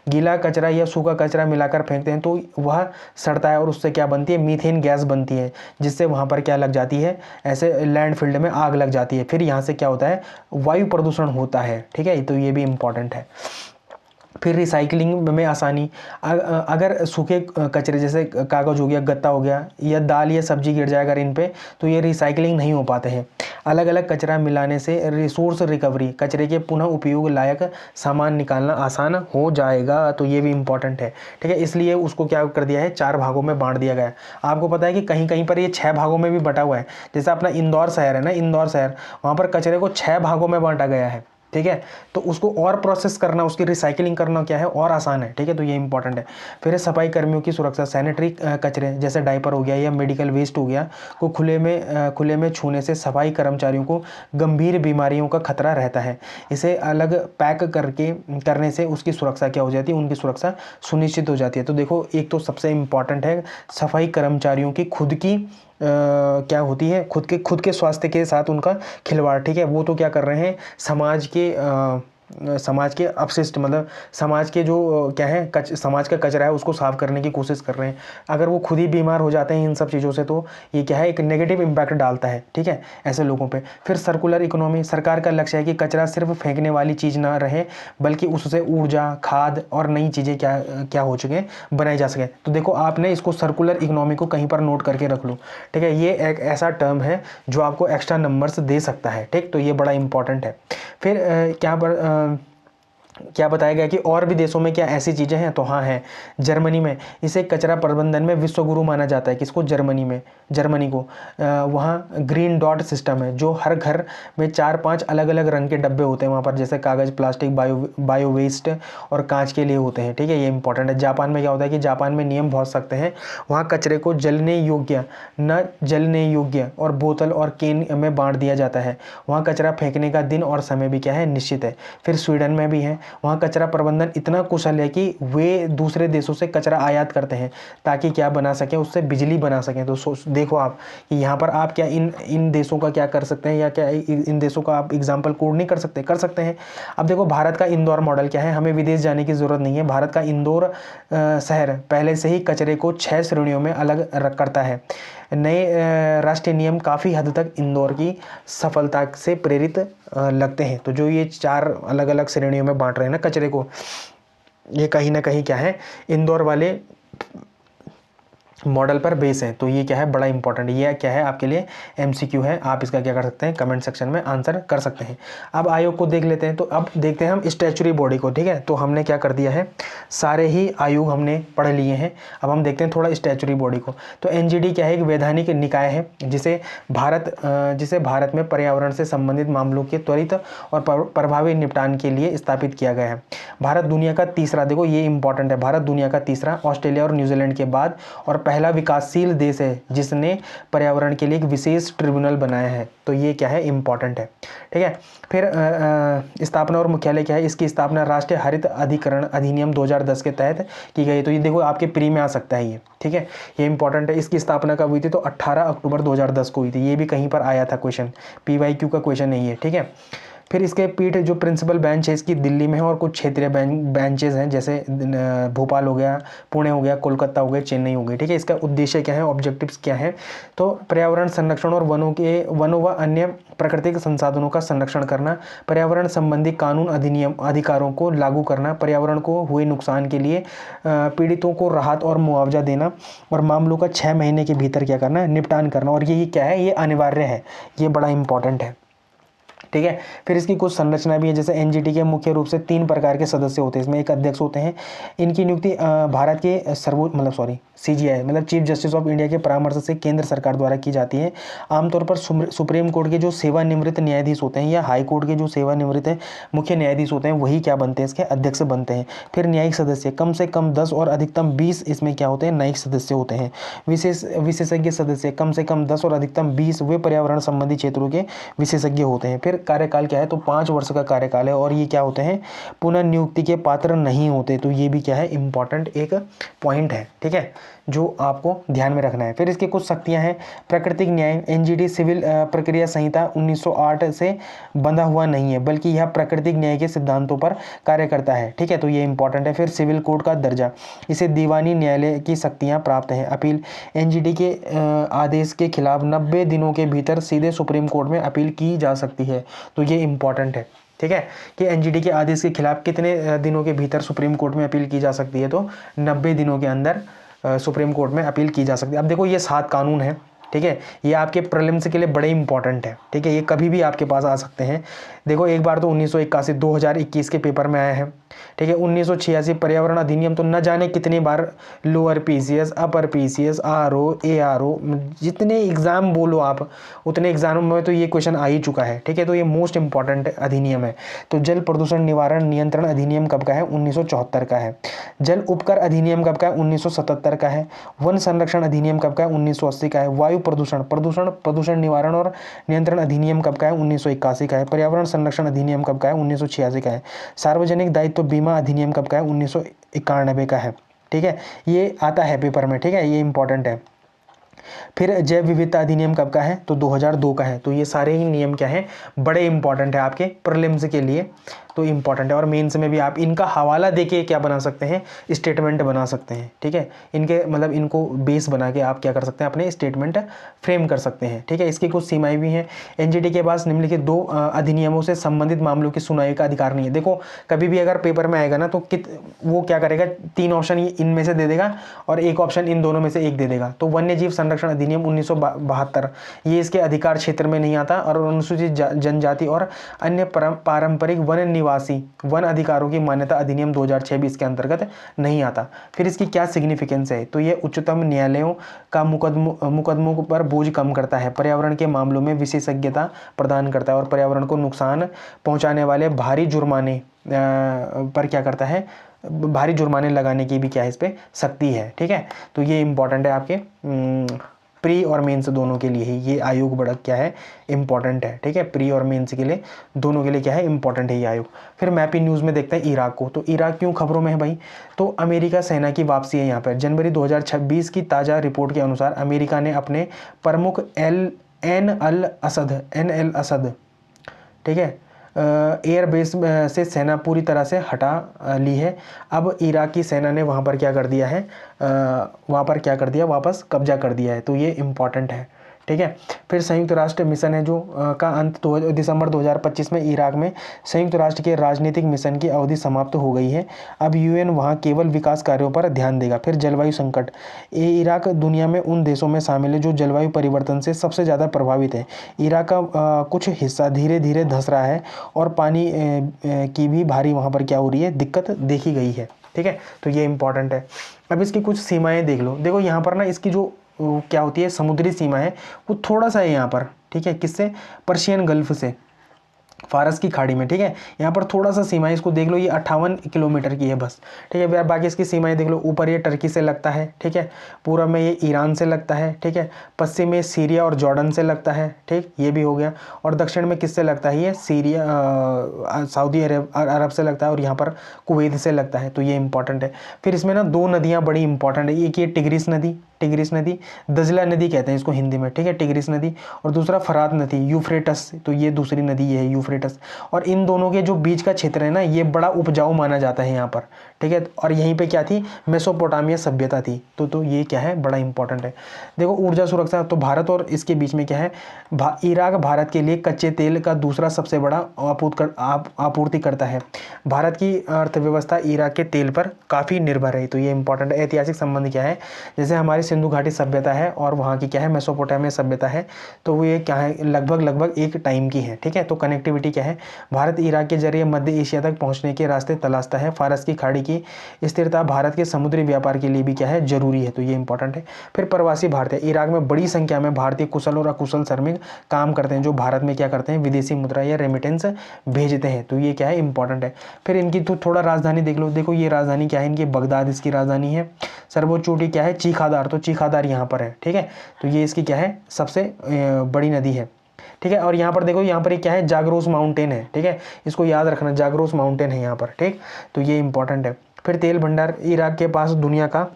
गीला कचरा या सूखा कचरा मिलाकर फेंकते हैं तो वह सड़ता है और उससे क्या बनती है, मीथेन गैस बनती है, जिससे वहाँ पर क्या लग जाती है, ऐसे लैंडफिल में आग लग जाती है। फिर यहाँ से क्या होता है, वायु प्रदूषण होता है, ठीक है। तो ये भी इम्पॉर्टेंट है। फिर रिसाइकलिंग में आसानी, अगर सूखे कचरे जैसे कागज़ हो गया, गत्ता हो गया, या दाल या सब्जी गिर जाए अगर इन पे, तो ये रिसाइकलिंग नहीं हो पाते हैं। अलग अलग कचरा मिलाने से रिसोर्स रिकवरी, कचरे के पुनः उपयोग लायक सामान निकालना आसान हो जाएगा, तो ये भी इंपॉर्टेंट है, ठीक है। इसलिए उसको क्या कर दिया है, 4 भागों में बांट दिया गया है। आपको पता है कि कहीं कहीं पर ये 6 भागों में भी बटा हुआ है। जैसे अपना इंदौर शहर है ना, इंदौर शहर, वहाँ पर कचरे को 6 भागों में बांटा गया है, ठीक है। तो उसको और प्रोसेस करना, उसकी रिसाइकलिंग करना क्या है, और आसान है, ठीक है। तो ये इंपॉर्टेंट है। फिर सफाई कर्मियों की सुरक्षा, सैनिटरी कचरे जैसे डायपर हो गया या मेडिकल वेस्ट हो गया को खुले में छूने से सफाई कर्मचारियों को गंभीर बीमारियों का खतरा रहता है। इसे अलग पैक करने से उसकी सुरक्षा क्या हो जाती है, उनकी सुरक्षा सुनिश्चित हो जाती है। तो देखो, एक तो सबसे इम्पॉर्टेंट है सफाई कर्मचारियों की खुद की क्या होती है, खुद के स्वास्थ्य के साथ उनका खिलवाड़, ठीक है। वो तो क्या कर रहे हैं, समाज के अपशिष्ट, मतलब समाज के जो क्या है, समाज का कचरा है उसको साफ करने की कोशिश कर रहे हैं। अगर वो खुद ही बीमार हो जाते हैं इन सब चीज़ों से, तो ये क्या है, एक नेगेटिव इम्पैक्ट डालता है, ठीक है, ऐसे लोगों पे। फिर सर्कुलर इकोनॉमी, सरकार का लक्ष्य है कि कचरा सिर्फ फेंकने वाली चीज़ ना रहे, बल्कि उससे ऊर्जा, खाद और नई चीज़ें क्या हो चुके बनाई जा सके। तो देखो, आपने इसको सर्कुलर इकोनॉमी को कहीं पर नोट करके रख लो, ठीक है। ये एक ऐसा टर्म है जो आपको एक्स्ट्रा नंबर्स दे सकता है, ठीक। तो ये बड़ा इंपॉर्टेंट है। फिर क्या बताया गया कि और भी देशों में क्या ऐसी चीज़ें हैं, तो हाँ है। जर्मनी में इसे कचरा प्रबंधन में विश्वगुरु माना जाता है, किसको, जर्मनी को। वहाँ ग्रीन डॉट सिस्टम है, जो हर घर में 4-5 अलग अलग रंग के डब्बे होते हैं वहाँ पर, जैसे कागज़, प्लास्टिक, बायो वेस्ट और कांच के लिए होते हैं, ठीक है। ये इंपॉर्टेंट है। जापान में क्या होता है कि जापान में नियम बहुत सख्त हैं। वहाँ कचरे को जलने योग्य और बोतल और कैन में बांट दिया जाता है। वहाँ कचरा फेंकने का दिन और समय भी क्या है, निश्चित है। फिर स्वीडन में भी है, वहाँ कचरा प्रबंधन इतना कुशल है कि वे दूसरे देशों से कचरा आयात करते हैं ताकि क्या बना सकें, उससे बिजली बना सकें। तो देखो आप कि यहाँ पर आप क्या इन देशों का क्या कर सकते हैं, या क्या इन देशों का आप एग्जाम्पल कोड नहीं कर सकते हैं। अब देखो भारत का इंदौर मॉडल क्या है, हमें विदेश जाने की ज़रूरत नहीं है। भारत का इंदौर शहर पहले से ही कचरे को 6 श्रेणियों में अलग करता है। नए राष्ट्रीय नियम काफ़ी हद तक इंदौर की सफलता से प्रेरित लगते हैं। तो जो ये 4 अलग अलग श्रेणियों में बांट रहे हैं ना कचरे को, ये कहीं ना कहीं क्या है, इंदौर वाले मॉडल पर बेस है। तो ये क्या है, बड़ा इंपॉर्टेंट, ये क्या है आपके लिए एमसीक्यू है। आप इसका क्या कर सकते हैं, कमेंट सेक्शन में आंसर कर सकते हैं। अब आयोग को देख लेते हैं। तो अब देखते हैं हम स्टैच्यूटरी बॉडी को। ठीक है, तो हमने क्या कर दिया है, सारे ही आयोग हमने पढ़ लिए हैं। अब हम देखते हैं थोड़ा स्टैच्यूटरी बॉडी को। तो एनजीटी क्या है, एक वैधानिक निकाय है जिसे भारत में पर्यावरण से संबंधित मामलों के त्वरित और प्रभावी निपटान के लिए स्थापित किया गया है। भारत दुनिया का तीसरा, देखो ये इंपॉर्टेंट है, भारत दुनिया का तीसरा ऑस्ट्रेलिया और न्यूजीलैंड के बाद और पहला विकासशील देश है जिसने पर्यावरण के लिए एक विशेष ट्रिब्यूनल बनाया है। तो ये क्या है, इंपॉर्टेंट है। ठीक है, फिर स्थापना और मुख्यालय क्या है, इसकी स्थापना राष्ट्रीय हरित अधिकरण अधिनियम 2010 के तहत की गई। तो ये देखो आपके प्री में आ सकता है ये। ठीक है, ये इंपॉर्टेंट है। इसकी स्थापना कब हुई थी, तो 18 अक्टूबर 2010 को हुई थी। ये भी कहीं पर आया था क्वेश्चन, PYQ का क्वेश्चन नहीं है। ठीक है, फिर इसके पीठ जो प्रिंसिपल बेंच है इसकी दिल्ली में है, और कुछ क्षेत्रीय बेंचेस हैं जैसे भोपाल हो गया, पुणे हो गया, कोलकाता हो गया, चेन्नई हो गई। ठीक है, इसका उद्देश्य क्या है, ऑब्जेक्टिव्स क्या है, तो पर्यावरण संरक्षण और वनों व अन्य प्राकृतिक संसाधनों का संरक्षण करना, पर्यावरण संबंधी कानून अधिनियम अधिकारों को लागू करना, पर्यावरण को हुए नुकसान के लिए पीड़ितों को राहत और मुआवजा देना, और मामलों का 6 महीने के भीतर क्या करना, निपटान करना। और ये क्या है, ये अनिवार्य है, ये बड़ा इंपॉर्टेंट है। ठीक है, फिर इसकी कुछ संरचना भी है। जैसे एनजीटी के मुख्य रूप से 3 प्रकार के सदस्य होते हैं। इसमें एक अध्यक्ष होते हैं, इनकी नियुक्ति भारत के CJI मतलब चीफ जस्टिस ऑफ इंडिया के परामर्श से केंद्र सरकार द्वारा की जाती है। आमतौर पर सुप्रीम कोर्ट के जो सेवानिवृत्त न्यायाधीश होते हैं या हाई कोर्ट के जो सेवानिवृत्त मुख्य न्यायाधीश होते हैं वही क्या बनते हैं, इसके अध्यक्ष बनते हैं। फिर न्यायिक सदस्य कम से कम 10 और अधिकतम 20 इसमें क्या होते हैं, न्यायिक सदस्य होते हैं। विशेषज्ञ सदस्य कम से कम 10 और अधिकतम 20 वे पर्यावरण संबंधी क्षेत्रों के विशेषज्ञ होते हैं। फिर कार्यकाल क्या है, तो 5 वर्ष का कार्यकाल है, और ये क्या होते हैं, पुनः नियुक्ति के पात्र नहीं होते। तो ये भी क्या है, इंपॉर्टेंट एक पॉइंट है। ठीक है, जो आपको ध्यान में रखना है। फिर इसकी कुछ शक्तियां हैं। प्राकृतिक न्याय, एनजीटी सिविल प्रक्रिया संहिता 1908 से बंधा हुआ नहीं है, बल्कि यह प्राकृतिक न्याय के सिद्धांतों पर कार्य करता है। ठीक है, तो ये इंपॉर्टेंट है। फिर सिविल कोड का दर्जा, इसे दीवानी न्यायालय की शक्तियां प्राप्त हैं। अपील, एनजीटी के आदेश के खिलाफ 90 दिनों के भीतर सीधे सुप्रीम कोर्ट में अपील की जा सकती है। तो ये इंपॉर्टेंट है। ठीक है, कि एनजीटी के आदेश के खिलाफ कितने दिनों के भीतर सुप्रीम कोर्ट में अपील की जा सकती है, तो 90 दिनों के अंदर सुप्रीम कोर्ट में अपील की जा सकती है। अब देखो ये 7 कानून हैं। ठीक है, ये आपके प्रीलिम्स के लिए बड़े इंपॉर्टेंट है। ठीक है, ये कभी भी आपके पास आ सकते हैं। देखो एक बार तो 1981 2021 के पेपर में आया है। ठीक है, 1986 पर्यावरण अधिनियम तो न जाने कितनी बार lower PCS, upper PCS, RO, ARO, जितने एग्जाम बोलो आप उतने एग्जामों में तो ये क्वेश्चन आ ही चुका है। ठीक है, तो ये मोस्ट इंपॉर्टेंट अधिनियम है। तो जल प्रदूषण निवारण नियंत्रण अधिनियम कब का है, 1974 का है। जल उपकर अधिनियम कब का है, 1977 का है। वन संरक्षण अधिनियम कब का है, 1980 का है। वायु प्रदूषण निवारण और नियंत्रण अधिनियम कब का है, 1981 का है। पर्यावरण संरक्षण अधिनियम कब का है, 1986 का है। सार्वजनिक दायित्व बीमा अधिनियम कब का है, 1991 का है। ठीक है, ये आता है पेपर में। ठीक है, ये इंपॉर्टेंट है। फिर जैव विविधता अधिनियम कब का है, तो 2002 का है। तो ये सारे ही नियम क्या हैं, बड़े इंपॉर्टेंट है आपके प्रीलिम्स के लिए, तो इंपॉर्टेंट है। और मेंस में भी आप इनका हवाला देके क्या बना सकते हैं, स्टेटमेंट बना सकते हैं। ठीक है, इनके मतलब इनको बेस बना के आप क्या कर सकते हैं, अपने स्टेटमेंट फ्रेम कर सकते हैं। ठीक है, इसकी कुछ सीमाएं भी हैं। एनजीटी के पास निम्नलिखित 2 अधिनियमों से संबंधित मामलों की सुनवाई का अधिकार नहीं है। देखो कभी भी अगर पेपर में आएगा ना तो वो क्या करेगा, 3 ऑप्शन इनमें से दे देगा और 1 ऑप्शन इन दोनों में से 1 दे देगा। तो वन्य जीव संरक्षण अधिनियम 1972 ये इसके अधिकार क्षेत्र में नहीं आता, और अनुसूचित जनजाति और अन्य पारंपरिक वन निवासी वन अधिकारों की मान्यता अधिनियम 2006 के अंतर्गत नहीं आता। फिर इसकी क्या सिग्निफिकेंस है, तो ये उच्चतम न्यायालयों का मुकदमों पर बोझ कम करता है, पर्यावरण के मामलों में विशेषज्ञता प्रदान करता है, और पर्यावरण को नुकसान पहुंचाने वाले भारी जुर्माने पर क्या करता है, भारी जुर्माने लगाने की भी क्या है इस पे शक्ति है। ठीक है, तो ये इंपॉर्टेंट है आपके प्री और मेंस दोनों के लिए ही ये आयोग बड़ा क्या है, इंपॉर्टेंट है। ठीक है, प्री और मेंस के लिए दोनों के लिए क्या है, इंपॉर्टेंट है ये आयोग। फिर मैपी न्यूज़ में देखते हैं इराक को। तो इराक क्यों खबरों में है भाई, तो अमेरिका सेना की वापसी है यहाँ पर। जनवरी 2026 की ताज़ा रिपोर्ट के अनुसार अमेरिका ने अपने प्रमुख एन अल असद, ठीक है, एयरबेस से सेना पूरी तरह से हटा ली है। अब इराक की सेना ने वहाँ पर क्या कर दिया है, वापस कब्जा कर दिया है। तो ये इम्पॉर्टेंट है। ठीक है, फिर संयुक्त राष्ट्र मिशन है जो का अंत दिसंबर 2025 में इराक में संयुक्त राष्ट्र के राजनीतिक मिशन की अवधि समाप्त हो गई है। अब यूएन वहां केवल विकास कार्यों पर ध्यान देगा। फिर जलवायु संकट, इराक दुनिया में उन देशों में शामिल है जो जलवायु परिवर्तन से सबसे ज़्यादा प्रभावित है। इराक का कुछ हिस्सा धीरे धीरे धंस रहा है और पानी की भी भारी वहाँ पर क्या हो रही है, दिक्कत देखी गई है। ठीक है, तो ये इंपॉर्टेंट है। अब इसकी कुछ सीमाएं देख लो। देखो यहाँ पर ना इसकी जो क्या होती है, समुद्री सीमा है वो थोड़ा सा है यहाँ पर। ठीक है, किससे, पर्शियन गल्फ से, फारस की खाड़ी में। ठीक है, यहाँ पर थोड़ा सा सीमा है, इसको देख लो, ये 58 किलोमीटर की है बस। ठीक है, बाकी इसकी सीमाएं देख लो। ऊपर ये टर्की से लगता है, ठीक है, पूर्व में ये ईरान से लगता है, ठीक है, पश्चिम में सीरिया और जॉर्डन से लगता है, ठीक, ये भी हो गया, और दक्षिण में किससे लगता है, ये सीरिया सऊदी अरब से लगता है, और यहाँ पर कुवैत से लगता है। तो ये इंपॉर्टेंट है। फिर इसमें ना दो नदियाँ बड़ी इंपॉर्टेंट है, एक ये टिग्रिस नदी, दजला नदी कहते हैं इसको हिंदी में, ठीक है, टिग्रिस नदी, और दूसरा फरात नदी, यूफ्रेटस, तो ये दूसरी नदी ये है यूफ्रेटस। और इन दोनों के जो बीच का क्षेत्र है ना, ये बड़ा उपजाऊ माना जाता है यहाँ पर। ठीक है, और यहीं पे क्या थी, मेसोपोटामिया सभ्यता थी। तो ये क्या है, बड़ा इंपॉर्टेंट है। देखो ऊर्जा सुरक्षा, तो भारत और इसके बीच में क्या है, इराक भारत के लिए कच्चे तेल का दूसरा सबसे बड़ा आपूर्तिकर्ता है। भारत की अर्थव्यवस्था इराक के तेल पर काफ़ी निर्भर है। तो ये इंपॉर्टेंट है। ऐतिहासिक संबंध क्या है, जैसे हमारी सिंधु घाटी सभ्यता है और वहाँ की क्या है, मेसोपोटामिया सभ्यता है, तो वो ये क्या है, लगभग एक टाइम की है। ठीक है, तो कनेक्टिविटी क्या है, भारत इराक के जरिए मध्य एशिया तक पहुँचने के रास्ते तलाशता है। फारस की खाड़ी की स्थिरता भारत के समुद्री व्यापार के लिए भी क्या है, जरूरी है। तो ये इंपॉर्टेंट है। फिर प्रवासी भारतीय, इराक में बड़ी संख्या में भारतीय कुशल और अकुशल श्रमिक काम करते हैं, जो भारत में क्या करते हैं, विदेशी मुद्रा या रेमिटेंस भेजते हैं। तो ये क्या है, इंपॉर्टेंट है। फिर इनकी तो थोड़ा राजधानी देख लो। देखो ये राजधानी क्या है इनकी, बगदाद इसकी राजधानी है। सर्वोच्च चोटी क्या है, चीखादार, तो चीखादार यहाँ पर है। ठीक है, तो ये इसकी क्या है, सबसे बड़ी नदी है। ठीक है, और यहाँ पर देखो, यहाँ पर क्या है, जागरोस माउंटेन है। ठीक है, इसको याद रखना, जागरोस माउंटेन है यहाँ पर। ठीक, तो ये इंपॉर्टेंट है। फिर तेल भंडार, इराक के पास दुनिया का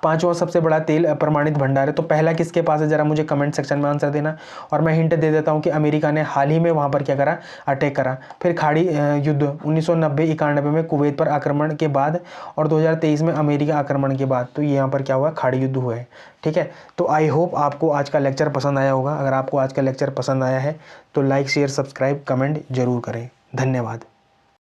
5वां सबसे बड़ा तेल प्रमाणित भंडार है। तो पहला किसके पास है, जरा मुझे कमेंट सेक्शन में आंसर देना। और मैं हिंट दे देता हूँ कि अमेरिका ने हाल ही में वहाँ पर क्या करा, अटैक करा। फिर खाड़ी युद्ध 1990-91 में कुवैत पर आक्रमण के बाद, और 2023 में अमेरिका आक्रमण के बाद, तो यहाँ पर क्या हुआ, खाड़ी युद्ध हुआ है। ठीक है, तो आई होप आपको आज का लेक्चर पसंद आया होगा। अगर आपको आज का लेक्चर पसंद आया है तो लाइक शेयर सब्सक्राइब कमेंट जरूर करें। धन्यवाद।